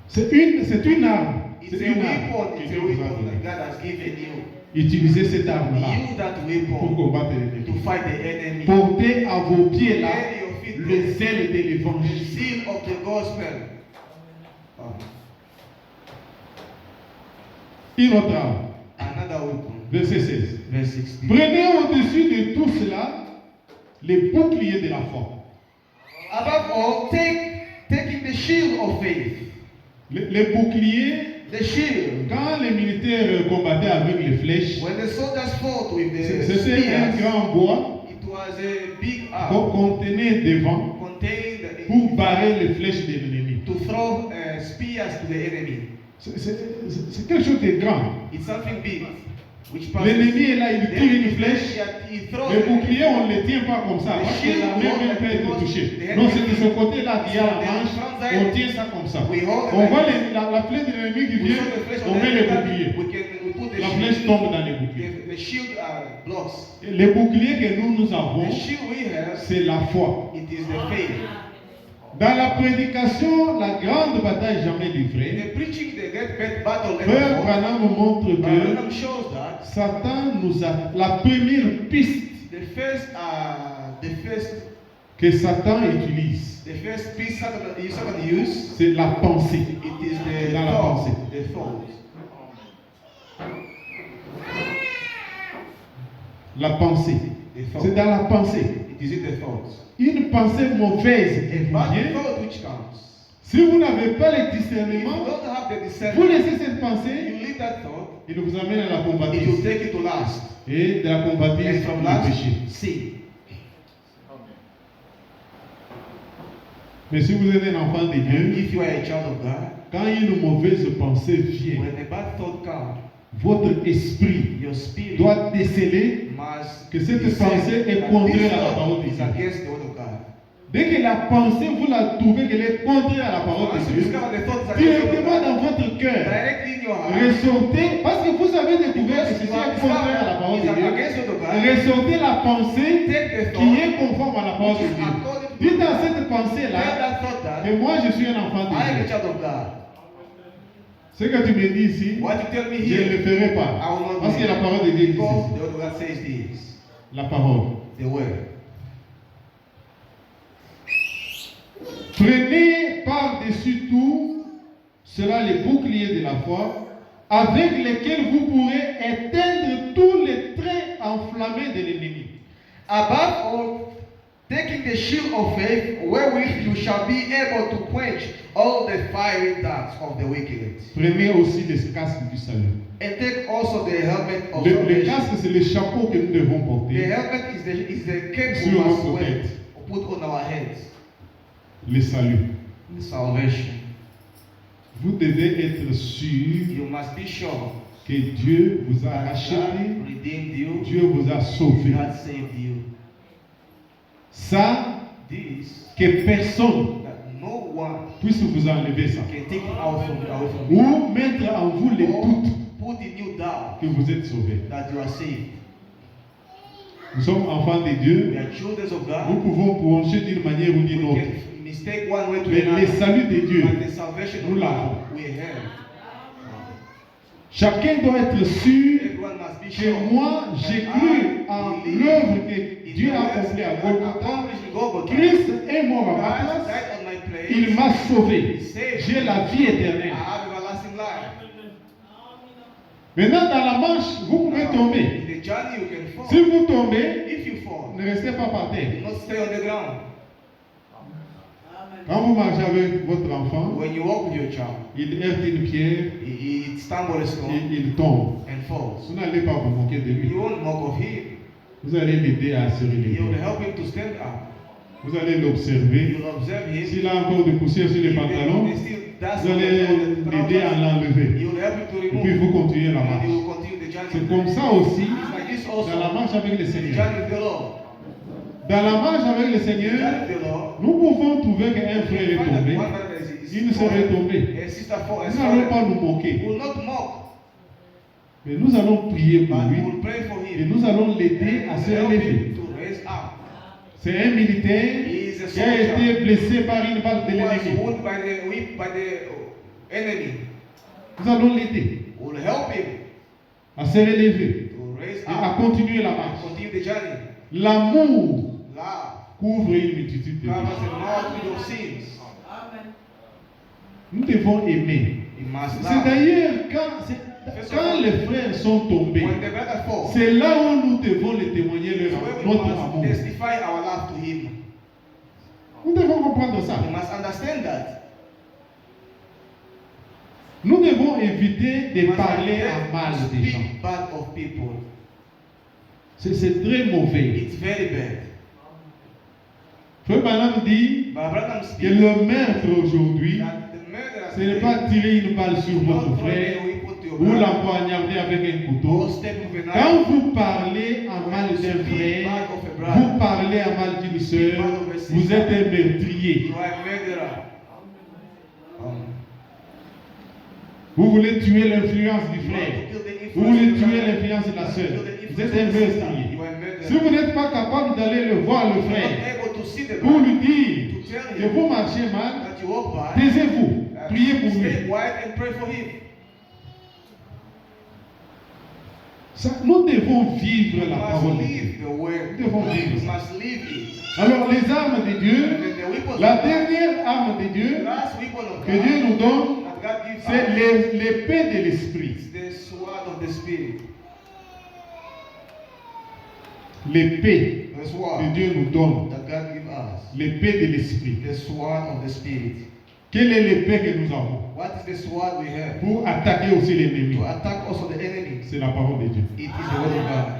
C'est une arme. It's C'est a une arme weapon. que It's Dieu a vous a weapon that donnée. God has given you. Utilisez cette arme-là Use that pour weapon combattre to l'ennemi. fight the enemy. Portez à vos pieds là Carry your feet le zèle de the l'évangile. seal of the gospel. Une autre arme. Another weapon. Verset 16. Verse 16. Prenez au-dessus de tout cela les boucliers de la foi. Above all, taking the shield of faith. Les boucliers, The shield. quand les militaires combattaient avec les flèches, When the soldiers fought with the c'était un spears, grand bois it was a big qu'on arm contenait devant contained pour barrer les flèches de l'ennemi. to throw spears to the enemy. C'est quelque chose de grand. It's something big. Which L'ennemi est là, il tire une flèche. He throws Le it. bouclier, on ne le tient pas comme ça, parce que la main même peut être touchée. Non, c'est de ce côté-là qu'il y a la manche, on tient ça comme ça. On voit la flèche de l'ennemi qui We vient, saw the flesh on on the met le enemy. bouclier. We put the La shield. flèche tombe dans les boucliers. The shield blocks. Les boucliers que nous avons, The shield we have, c'est la foi. it is the faith. Dans la prédication, la grande bataille jamais In livrée, the preaching, the great battle Frère Branham montre que Branham shows that Satan nous a... La première piste the first que Satan utilise, piece Satan use, c'est la pensée. it is the Dans la pensée. thought. The thought. La pensée. The thought. C'est dans la pensée. It is in the thought. Une pensée mauvaise qui A vous bad vient, thought which comes. si vous n'avez pas le If you discernement, don't have the vous discernment, laissez cette pensée, you leave that thought, il vous amène à la it will convoitise. take you to last. Et de la And convoitise, from le last, péché. sin. Mais si vous êtes un enfant de Dieu, If you are a child of God, quand une mauvaise pensée vient, when a bad thought comes, votre esprit your spirit doit déceler must que cette discern pensée est that contraire this à la thought parole de is Dieu. against the word of God. Dès que la pensée, vous la trouvez qu'elle est contraire à la parole Once de you Dieu, discover the thought is against the word of directement God, dans votre cœur, directly in your heart, ressortez, parce que vous avez découvert que because ceci you are est contraire à la parole de discovered Dieu, is against the word of God, ressortez la pensée take the qui thought, est conforme à la parole de which is Dieu. according to Dites the dans word. cette Tell pensée-là that thought that que moi je suis un enfant de I am a Dieu. child of God. Ce que tu me dis ici, What you tell me je ne le here, ferai I pas. will not Parce do que la it. parole de Dieu dit Because ceci. the word of God says this. La parole. The word. Prenez par-dessus tout cela les boucliers de la foi, avec lesquels vous pourrez éteindre tous les traits enflammés de l'ennemi. Above all, taking the shield of faith, wherewith you shall be able to quench all the fiery darts of the wicked. Prenez aussi les casques du salut. And take also the helmet of Le salvation. casque, c'est le chapeau que nous devons The porter. helmet is the cape Sur we must notre wear, tête. put on our heads. Le salut. The salvation. Vous devez être sûr You must be sure que Dieu vous a that acheté, God redeemed you, Dieu vous a sauvé. God saved you. Ça, This, que personne that no one puisse vous enlever ça. can take it away from you. Ou mettre en vous les Or doutes put in you doubt que vous êtes sauvés. that you are saved. Nous sommes enfants de Dieu. We are children of Nous God. pouvons pencher d'une manière ou d'une We autre. can mistake one way to Mais le another. salut de Dieu, But the salvation nous of l'avons. God, we have. Chacun doit être sûr Everyone must be que sure. moi, j'ai cru en l'œuvre que Dieu a accomplie à Golgotha. Christ est mort à ma God place. died on my place. Il m'a sauvé. He saved J'ai me. la vie I éternelle. have everlasting life. Maintenant, dans la marche, vous pouvez tomber. In the journey you can fall. Si vous tombez, If you fall, ne restez pas par terre. do not stay on the ground. Quand vous marchez avec votre enfant, When you walk with your child, il heurte une pierre he stumbles a stone et il tombe. and falls. Vous n'allez pas vous moquer de lui. You won't mock of him. Vous allez l'aider à se You will relever. help him to stand up. Vous allez l'observer. You will observe him. S'il a encore de poussière sur les pantalons, They still dust vous on allez the l'aider à trousers. l'enlever. You will help him to Et remove. puis vous continuez la And marche. you will continue the journey. C'est comme ça aussi It's like this also. dans la marche avec le The Seigneur. journey with the Lord. Dans la marche avec le The Seigneur, journey with the Lord. nous pouvons trouver qu'un You frère est find that tombé. one brother is Il serait tombé. a sister fall has Nous n'allons pas fallen. nous moquer. We will not mock, Mais nous allons prier pour but we lui. will pray for Et him. nous allons l'aider à And se help relever. him to raise up. C'est un militaire He is a qui a été soldier blessé par une balle de who was l'ennemi. wounded by the enemy. Nous allons l'aider We'll help him à se relever to raise et à up continuer la and marche. continue the journey. L'amour Love couvre une multitude de covers péchés. a multitude of sins. Nous devons aimer. We must C'est love. d'ailleurs quand les frères sont tombés, When the brother falls, c'est là où nous devons les témoigner it's where we notre must amour. testify our love to him. Nous devons comprendre ça. We must understand that. Nous devons éviter We de must parler avoid en mal to des gens. speak bad of people. C'est très mauvais. It's very bad. Frère Branham dit But Branham que speaks le meurtre aujourd'hui, that the murderer ce n'est pas tirer une balle sur votre not frère throwing a weapon to your ou brother l'empoignarder avec un or couteau. step with a knife. Quand vous parlez en mal d'un Speak frère, bad of a brother. vous parlez en mal d'une sœur, vous êtes un meurtrier. You are a murderer. Vous voulez tuer l'influence du You want frère. to kill the Vous influence voulez of the tuer brother. l'influence de la sœur. You want to kill the Vous êtes un influence of the sister. meurtrier. You are a murderer. Si vous n'êtes pas capable d'aller le voir, le You are frère, not able to see the pour brother, lui dire to tell que him vous marchez mal, that you walk by, taisez-vous, priez pour stay lui. quiet and pray for him. Nous devons vivre You la must parole de Dieu. live the word. Nous devons You vivre ça. must live it. Alors les armes de And Dieu, then the weapons la of God, dernière arme de the Dieu last weapon of que Dieu God nous donne, that God gives c'est us l'épée de l'esprit. is the sword of the Spirit. L'épée The que sword Dieu nous donne, that God gives us. l'épée de l'esprit. The sword of the Spirit. Quelle est l'épée que nous avons What is the sword we have? pour attaquer aussi l'ennemi? To attack also the enemy. C'est la parole de Dieu. It is the word of God.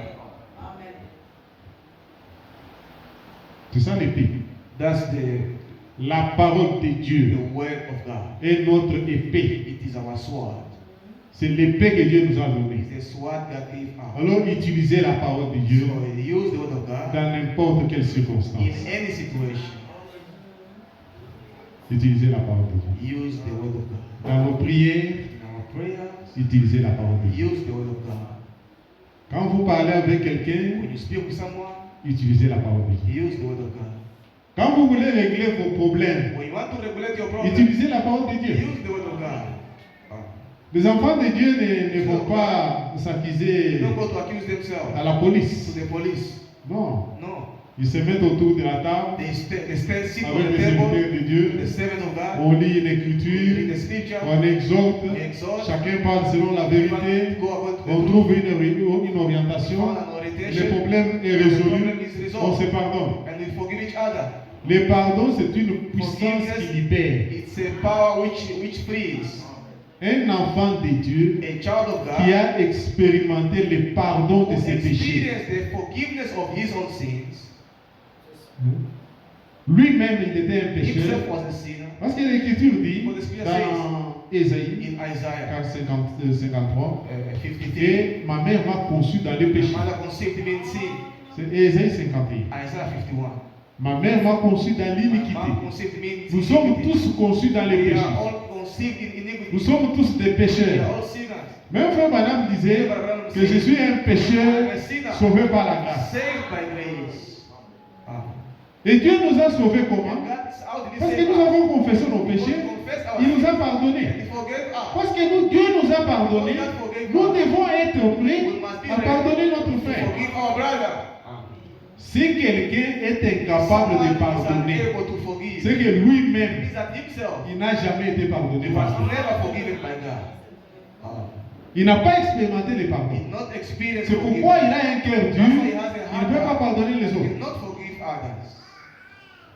C'est ça l'épée. That's La parole de Dieu the word of God. est notre épée. It is our sword. C'est l'épée que Dieu nous a donnée. It's the sword God gave us. Alors utilisez la parole de Dieu So use the word of God dans n'importe quelle circonstance. in any situation. Utilisez la parole de Dieu. Use the word of God. Dans vos prières, In our prayers, utilisez la parole de Dieu. use the word of God. Quand vous parlez avec quelqu'un, When you speak with someone, utilisez la parole de Dieu. use the word of God. Quand vous voulez régler vos problèmes, When you want to regulate your problem, utilisez la parole de Dieu. use the word of God. Les enfants de Dieu ne vont pas They s'accuser don't go to accuse themselves à la police. to the police. Non. No. Ils se mettent autour de la table They sit on avec the les serviteurs table, de Dieu. the servant of God, On lit une read écriture, the scripture, on exhorte, we exhort, chacun parle selon la vérité, go according to the on truth, trouve une we orientation, found an le orientation, problème est the résolu, problem is on se resolved, pardonne. and we forgive each other. Le pardon, c'est une puissance qui libère. It's a power which frees. Un enfant de Dieu A child of qui God a expérimenté le pardon de who ses péchés, experienced the forgiveness of his own sins. lui-même il était un pécheur. Himself was a sinner. Parce que l'Écriture dit For the Scripture dans Ésaïe In Isaiah 53, 53, et ma mère m'a conçu dans le my péché. mother conceived me in sin. C'est Ésaïe 51. Isaiah 51. Ma mère m'a conçu dans My l'iniquité. mom conceived me in Nous sommes iniquity. tous conçus dans les We péchés. are all conceived in iniquity. Nous sommes tous des We pécheurs. are all sinners. Même frère Madame disait que je suis un pécheur sauvé par la grâce. Saved by grace. Et Dieu nous a sauvés And comment? God, how did he Parce que save nous us? avons confessé nos Because péchés. we confessed our Il nous a sins. pardonnés. And he forgave us. Parce que Dieu nous a pardonnés. Nous devons être prêts à pardonner notre frère. Forgive our brother. Si quelqu'un est incapable de Someone is pardonner, unable to forgive. c'est que lui-même, Means that himself il n'a jamais été pardonné he par was Dieu. never forgiven by God. Il n'a pas expérimenté le He pardon. did not experience C'est pourquoi il a un cœur That's why dur. he has a Il heart ne peut pas pardonner les He autres. did not forgive others.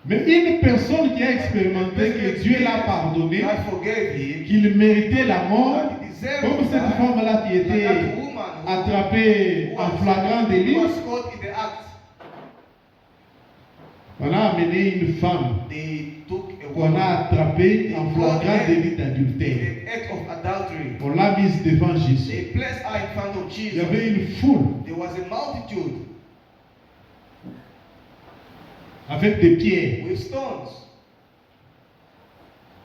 Mais une personne qui a expérimenté que Dieu l'a pardonné, God forgave him. qu'il méritait la mort, That he deserved comme to cette die. femme-là qui Like était that woman who attrapée en flagrant délit, was caught in the act. on a amené une femme They took a qu'on a woman attrapée en flagrant délit d'adultère. in the act of adultery. On l'a mise devant Jésus. They placed her in front of Il y Jesus. avait une foule There was a multitude avec des pierres. with stones.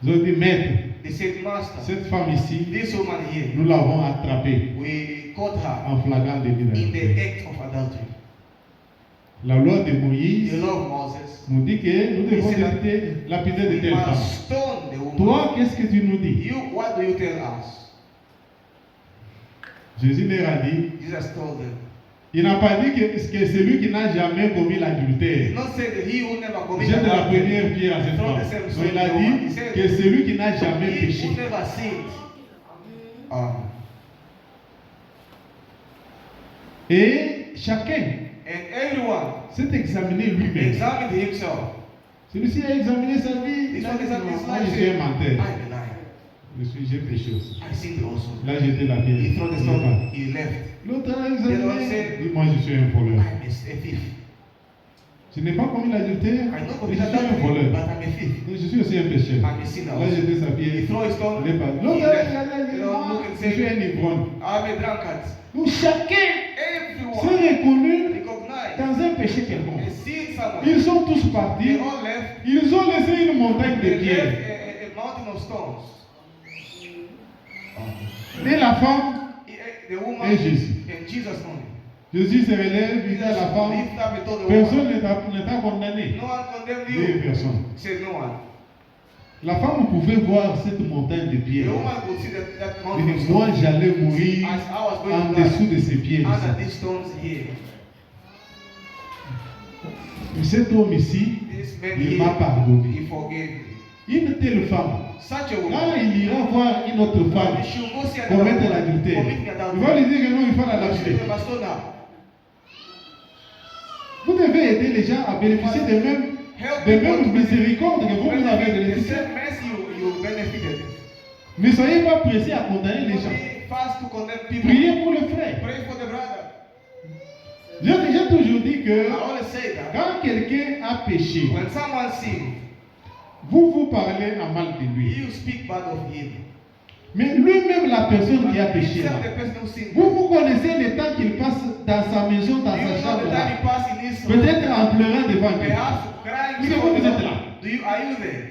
Ils ont dit, maître, They said, Master, cette femme ici, this woman here, nous l'avons attrapée we caught her en flagrant délit in the d'adultère. act of adultery. La loi de Moïse The law of Moses. nous dit que nous devons lapider de We telles femmes. must stone the woman. Toi, qu'est-ce que tu nous dis? You, what do you tell us? Jésus leur a dit, Jesus told them. il n'a pas dit que celui qui n'a jamais commis He l'adultère did not say that he who never committed jette la adultery. première pierre à cette Throw femme. the same Non, stone il a to the woman. He dit said, que celui qui n'a jamais he péché. who never sinned. Et chacun And everyone s'est examiné lui-même. examined himself. Celui-ci a examiné sa vie. This Il a one dit, examined non, his moi life. je suis un said, menteur. I am a liar. J'ai péché aussi. I sinned also. Là, j'étais la pierre. He threw the Il est stone. pas. He left. L'autre a The other one examiné. said, Dit, moi je suis un voleur. I am a thief. Je n'ai pas commis l'adultère, I know mais je committed suis un adultery, voleur. but I'm a thief. Donc, je suis aussi un pécheur. I'm a sinner Là, also. j'étais sa pierre. He threw his stone. Il est pas. He L'autre left. a dit, The Lord moi, look and je suis say, un ivrogne. I'm a drunkard. Donc, chacun Everyone s'est reconnu recognized dans un péché quelconque. and seen someone. Ils sont tous partis. They all left. Ils ont laissé une montagne de They left pierres. a mountain of stones. Et la femme The woman et Jésus. and Jesus only. Jésus se relève, il dit à la femme, Lift up and told the personne woman. ne t'a condamné. No one condemned Ni you. personne. Said no one. La femme pouvait voir cette montagne de The pierres. woman could see that Il mountain of dit, moi stones. j'allais mourir As I was en going to dessous die de ces pierres. under these stones here. Cet homme ici, This man il m'a here, pardonné. he forgave me. Une telle femme, Such a quand woman. il ira voir une autre femme When she will go see another commettre woman l'adultère, committing il va lui adultery, dire que non, il faut she l'adultère. will must stone her. Vous devez aider les gens à bénéficier des mêmes Help des people mêmes to miséricordes que vous avez de benefit the l'Église. same mercy you benefited. Ne soyez pas pressés à condamner les Don't gens. be fast to condemn people. Priez pour le frère. Pray for the brother. J'ai toujours dit I que always say that quand quelqu'un a péché, when someone sins, vous parlez en mal de lui. you speak bad of him. Mais lui-même, la personne qui a péché, Himself, là, the person who sinned. vous connaissez le temps qu'il passe dans sa maison, dans You sa know chambre, the là. time he passed in his room. Peut-être en pleurant devant Dieu. Perhaps crying Est-ce que before vous the êtes Lord. là? Are you there?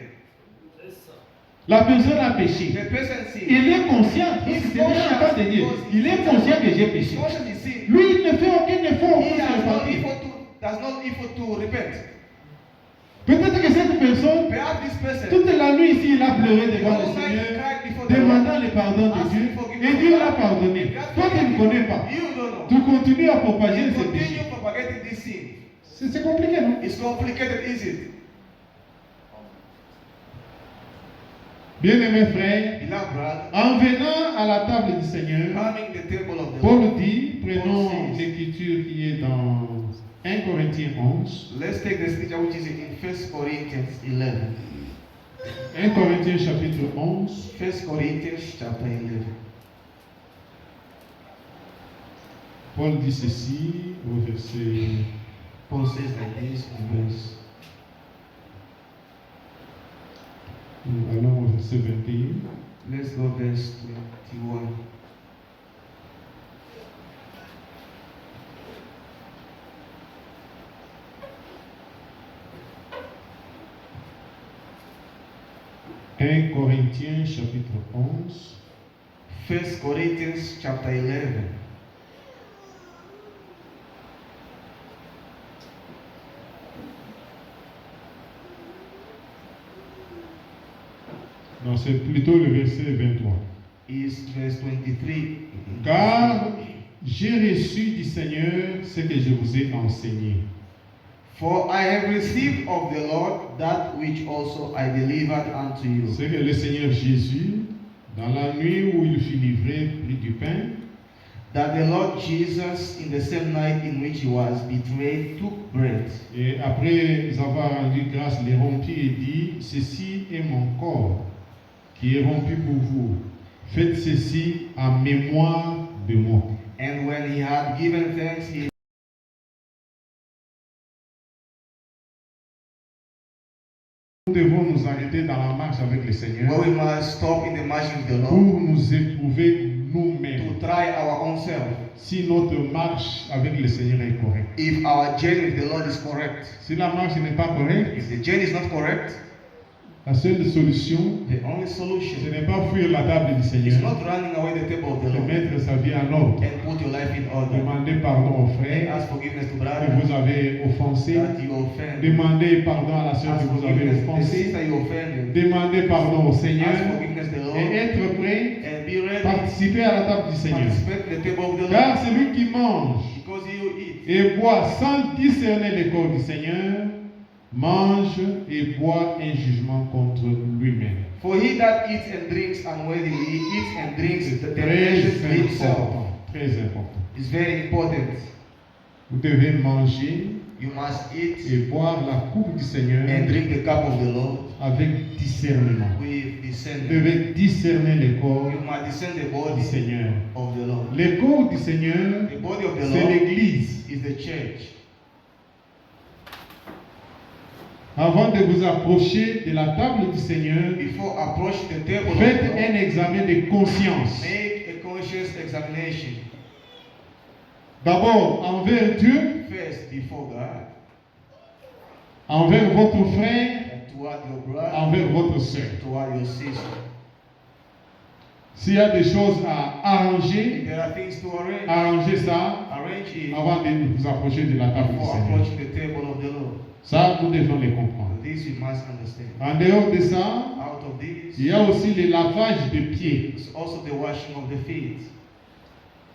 La personne a péché. The person sinned. Il est conscient. Parce que c'est déjà pas de Dieu. Il est conscient que j'ai péché. Conscious he sinned. Lui, il ne fait aucun effort pour He se has not repentir. effort to repent. Peut-être que cette personne, Perhaps this person, toute la nuit ici, il a pleuré the devant le whole night Seigneur, cried before the Lord. demandant le pardon de Dieu. Et Dieu l'a pardonné. Toi qui ne connais pas, You don't know. tu continues à propager You ce péché. continue propagating this sin. C'est compliqué, non? It's complicated, is it? Bien-aimés frères, Beloved brother, en venant à la table du Seigneur, coming the table of the Paul Lord. dit, prenons Paul says, l'écriture qui est dans 1 Corinthiens 11. Let's take the scripture which is in 1 Corinthians 11. 1 Corinthiens chapitre 11. 1 Corinthians chapter 11. Paul dit ceci au verset. Paul says like this in verse. Nous allons au verset 21. Let's go verse 21. Un Corinthiens chapitre 11. 1 Corinthians chapter 11. Non, c'est plutôt le verset 23. Is verse 23. Car j'ai reçu du Seigneur ce que je vous ai enseigné. For I have received of the Lord that which also I delivered unto you. C'est que le Seigneur Jésus, dans la nuit où il fut livré, prit du pain, That the Lord Jesus, in the same night in which he was betrayed, took bread. et après avoir rendu grâce, les rompit et dit, ceci est mon corps qui est rompu pour vous. Faites ceci en mémoire de moi. And when he had given thanks, he Nous devons nous arrêter dans la marche avec le Seigneur well, we must stop in the marching with the pour Lord nous éprouver nous-mêmes to try our own self. si notre marche avec le Seigneur est correcte. If our journey with the Lord is correct, Si la marche n'est pas correcte, if the journey is not correct, la seule solution, the only ce solution n'est pas fuir la table du is Seigneur, not running away the table of the mais Lord mettre sa vie en ordre. and put your life in order. Demandez pardon aux And frères ask forgiveness to que brother vous avez offensés. that you offend. Demandez pardon à la sœur Ask que vous avez forgiveness to the offensée. sister you offended. Demandez pardon au Seigneur Ask forgiveness to the Lord et être prêt and be be ready. Participer à la table du Seigneur. Participate in the table of the Car Lord. celui qui mange Because he will eat et boit sans discerner le corps du Seigneur mange et boit un jugement contre lui-même. For he that eats and drinks unworthily, he eats and drinks the Très temptation himself. important. Très important. It's very important. Vous devez manger You must eat et boire la coupe du Seigneur and drink the cup of the Lord avec discernement. with Vous discernment. devez discerner le corps You must discern the du body Seigneur. of the Lord. Le corps du Seigneur, The body of the c'est Lord l'Église. is the church. Avant de vous approcher de la table du Seigneur, Before approach the table of faites the Lord, un examen de conscience. make a conscious examination. D'abord envers Dieu, First, before God, envers votre frère, and toward your brother, envers votre soeur. toward your sister. S'il y a des choses à If arranger, there are things to arrange, arrangez ça arrange it avant de vous approcher de la table du before Seigneur. approaching the table of the Lord. Ça, nous devons les comprendre. This you must understand. En dehors de ça, Out of this, il y a aussi le lavage des pieds. it's also the washing of the feet.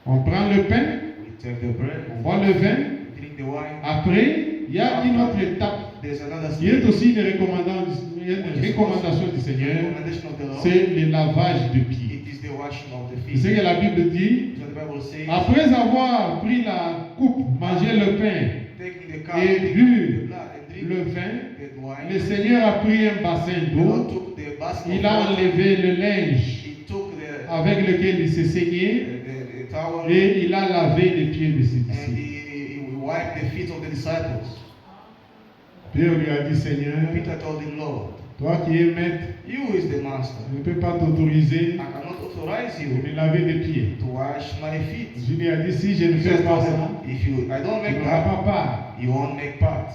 On prend le pain, We take the bread, on boit le vin. we drink the wine. Après, il y a une autre étape There's another qui est step. aussi une recommandation du Seigneur, Recommendation of the Lord. c'est le lavage de pieds. It is the washing of the C'est ce feet. que la Bible dit. So the Bible says, Après avoir pris la coupe, mangé le pain, taking the cup, et taking bu the blood, and drink le vin, the wine. le Seigneur a pris un bassin The Lord d'eau, took the basket il of a water. enlevé le linge He took the avec lequel il s'est saigné towel et il a lavé les pieds de ses and disciples. he wiped the feet of the disciples. Pierre lui a dit, Seigneur, Peter told him, Lord, toi qui es maître, you who is the master, je ne peux pas t'autoriser I cannot authorize de you me laver les pieds. to wash my feet. Je lui ai dit, si je ne fais Jesus pas told ça, him, if I don't tu make n'auras that, pas part. you won't make part.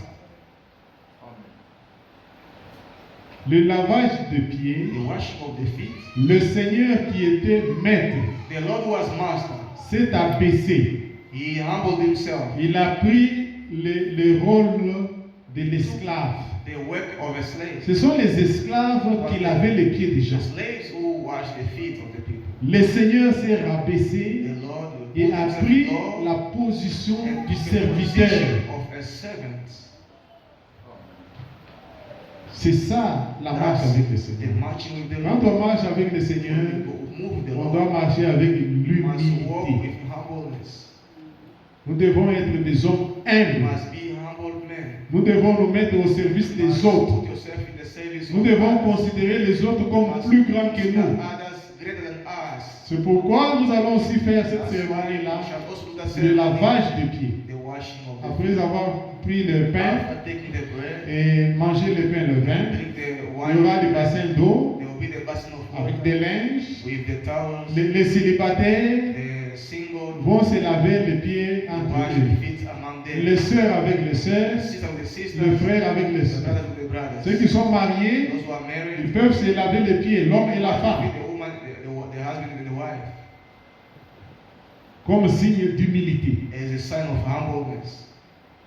Le lavage de pieds, The washing of the feet, le Seigneur qui était maître the Lord was master. s'est abaissé. He humbled himself. Il a pris le rôle de l'esclave. The work of a slave. Ce sont les esclaves qui lavaient les pieds des The gens. slaves who wash the feet of the people. Le Seigneur s'est rabaissé The Lord et put a himself pris low la position and du took the serviteur. position of a servant. C'est ça la marche That's avec le the Seigneur. marching with the Quand Lord. on marche avec le Seigneur, When you move with the on Lord, doit marcher avec you must walk l'humilité. with humbleness. Nous devons être des hommes You humbles. must be humble men. Nous devons nous mettre au service You des must autres. put yourself in the service Nous of devons others. considérer les autres You comme must plus grands que consider nous. others greater than us. C'est pourquoi nous allons aussi faire cette That's why cérémonie-là, we shall also do that le ceremony, lavage des pieds. the washing of the Après avoir pris le pain After taking the bread, et mangé le pain, le vin, drink the il y aura wine. des bassins d'eau There will be the basin of avec water des linges. with the towels, Les célibataires the single vont se laver les pieds entre wash eux. the feet among them. Les sœurs avec les The sœurs, sister with the sisters, le frère avec les the sœurs. brothers with the brothers. Ceux qui sont mariés, Those who are married, ils peuvent se laver les pieds, l'homme et la femme, the woman, the husband and the wife, comme signe d'humilité. as a sign of humbleness.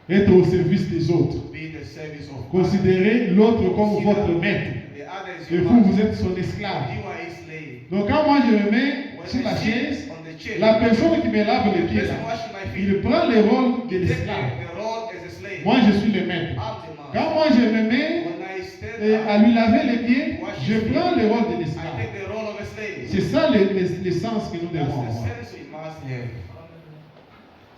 Être au service des autres. Be the service of Considérez l'autre comme votre maître. the other is Et your vous, vous master. êtes son esclave. You are his slave. Donc quand moi je me mets When sur la I chaise, sit on the chair, la personne qui me lave les the pieds, person là, washing my feet, il prend le rôle de he takes l'esclave. the role as a slave. Moi je suis le maître. I'm the master. Quand moi je me mets When I stand à up, lui laver les pieds, je prends le rôle de I l'esclave. take the role of a slave. C'est ça le sens que nous That's devons the avoir. sense we must have.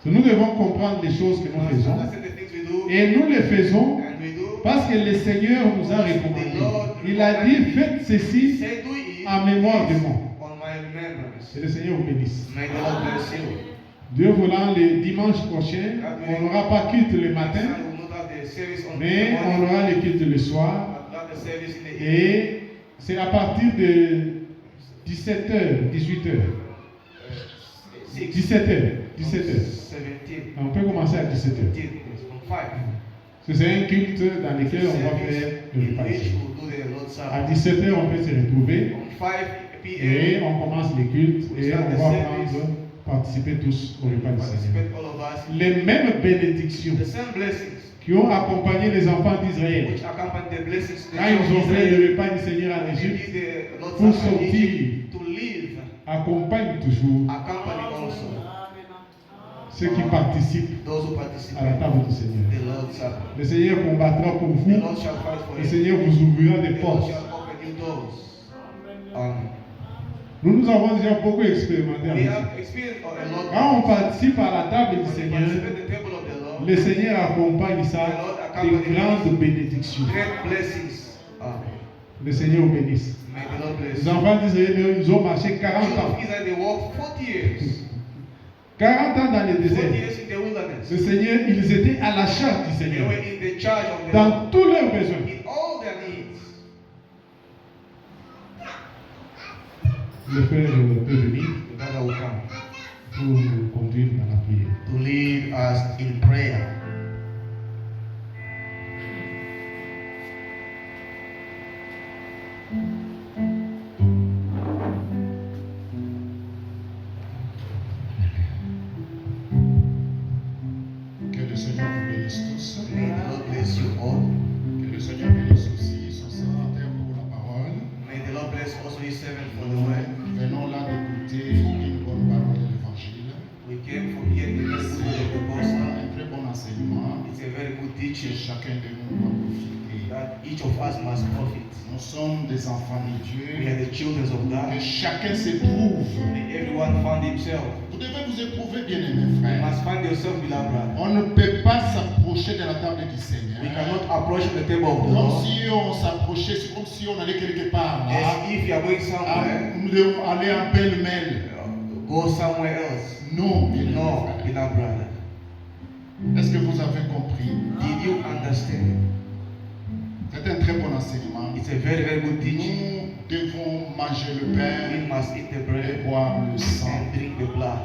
Nous devons comprendre les choses que We nous must faisons. understand the things we do, Et nous les faisons and we do. parce que le Seigneur nous a recommandé. Il a dit, faites ceci Say do it en mémoire de moi. on my remembrance. Que le Seigneur vous bénisse. May the Lord bless you. Dieu voulant, le dimanche prochain, on n'aura pas culte le matin, Son will not have the service on mais the on morning, aura le culte le soir. but not the service in the evening. Et c'est à partir de 17h, 18h. 17h, 17h. 17. On peut commencer à 17h. 17 from 5. C'est un culte dans lequel on va faire le In repas. which we'll do the Lord's À Supper. 17h, on peut se retrouver On 5 et p.m. on commence les cultes et on va participer tous au repas du Seigneur. Participate all of us. Les mêmes bénédictions The same blessings qui ont accompagné les enfants d'Israël which accompany the blessings quand ils ont fait le repas du Seigneur en when they Égypte did the Lord's pour Supper in sortir Egypt to live accompagne toujours accompany also ceux qui participent those who à la participate table du Seigneur. in the Lord's Supper. Le Seigneur combattra pour The vous. Lord shall fight for Le you. Seigneur vous ouvrira des The Lord portes. shall open new doors. Amen. Nous avons déjà beaucoup expérimenté avec We ça. have experienced a lot. Quand on participe à la table du When we Seigneur, participate at the table of the Lord, le Seigneur accompagne ça de grandes bénédictions. great blessings. Amen. Le Seigneur vous bénisse. May the Lord bless Les you. enfants d'Israël, ils ont marché 40 Children ans. of Israel, they walked 40 years. 40 ans dans le 40 désert. years in the wilderness. Le Seigneur, ils étaient à la charge du They Seigneur. were in the charge of the Lord. Dans tous leurs besoins. In all their needs. Le Père peut venir The brother will come pour nous conduire dans la prière. to lead us in prayer. Que le Seigneur vous bénisse tous. May the Lord bless you all. Que le Seigneur bénisse aussi son serviteur pour la parole. May the Lord bless also his servant for the word. Venons là d'écouter une bonne parole de l'évangile. We came from here to the good of the gospel. Un très bon enseignement It's a very good que teaching chacun de nous doit profiter. that each of us must profit. Nous sommes des enfants de We Dieu. are the children of Que God. chacun s'éprouve. May everyone find himself. Vous devez vous éprouver, bien-aimés You frères. must find yourself, beloved brother. On ne peut pas s'approcher de la table du We Seigneur cannot approach the table of the comme Lord si on s'approchait, c'est comme si on allait quelque part là. as if you are going somewhere, Nous devons aller en pêle-mêle. go somewhere else. Non, bien-aimés No, frères. beloved brother. Est-ce que vous avez compris? Did you understand? C'est un très bon enseignement. It's a very, very good teaching. Nous devons manger le We pain must eat the et bread boire le sang. and drink the blood.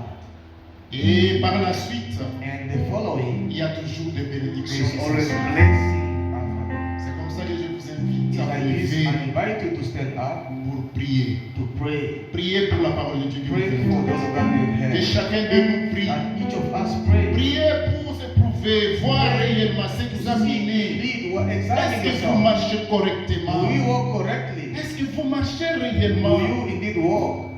Et par la suite, And the following, il y a toujours des bénédictions. there is qui always sont- blessing after. C'est comme ça que je vous invite It's à like vous this. lever I invite you to stand up, pour prier. to pray. Priez pour la parole de Dieu. que Pray vous for faites. those that we Que have. chacun de nous prie. That each of us pray. Priez pour s'éprouver, voir réellement ce que vous examiner. Lead, what Est-ce examine que vous yourself. marchez correctement? Do you walk correctly? Est-ce que vous marchez Do réellement? you indeed walk?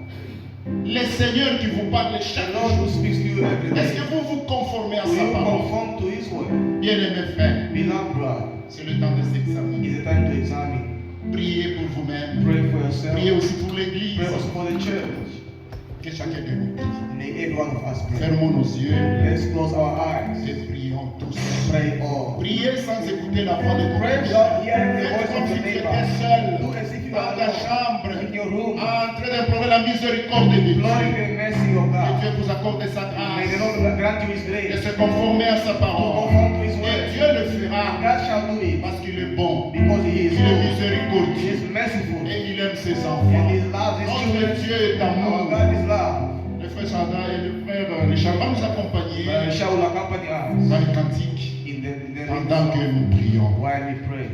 Le Seigneur qui vous parle The chaque Lord who jour. speaks to you every Est-ce day. que vous vous conformez à Do sa you parole? conform to His word? Bien-aimés frères, Beloved brother, c'est le temps de s'examiner. it's a time to examine. Priez pour vous-même. Pray for yourself. Priez aussi pour l'Église. Pray also for the church. Que chacun de nous prie. May every one of us pray. Fermons nos yeux Let's close our eyes. et prions tous. Pray all. Priez sans écouter la voix de Pray ton without hearing the Faites voice comme of si the tu neighbor. étais seul Do as if you dans are ta alone chambre in your room, en train d'implorer la miséricorde de Dieu. imploring the mercy of Que God. Dieu vous accorde sa May the grâce Lord grant you His de grace se conformer à sa to parole. conform to His Et word. Dieu le fera God shall do it parce qu'il est bon, because He is il est good. He miséricordieux is merciful. et il aime ses And enfants. He loves His Notre children. Dieu est Our amour. God is love. Le frère Chanda et le frère Richard vont nous accompagner Shall accompany us dans les cantiques in the pendant que nous prions. while we pray.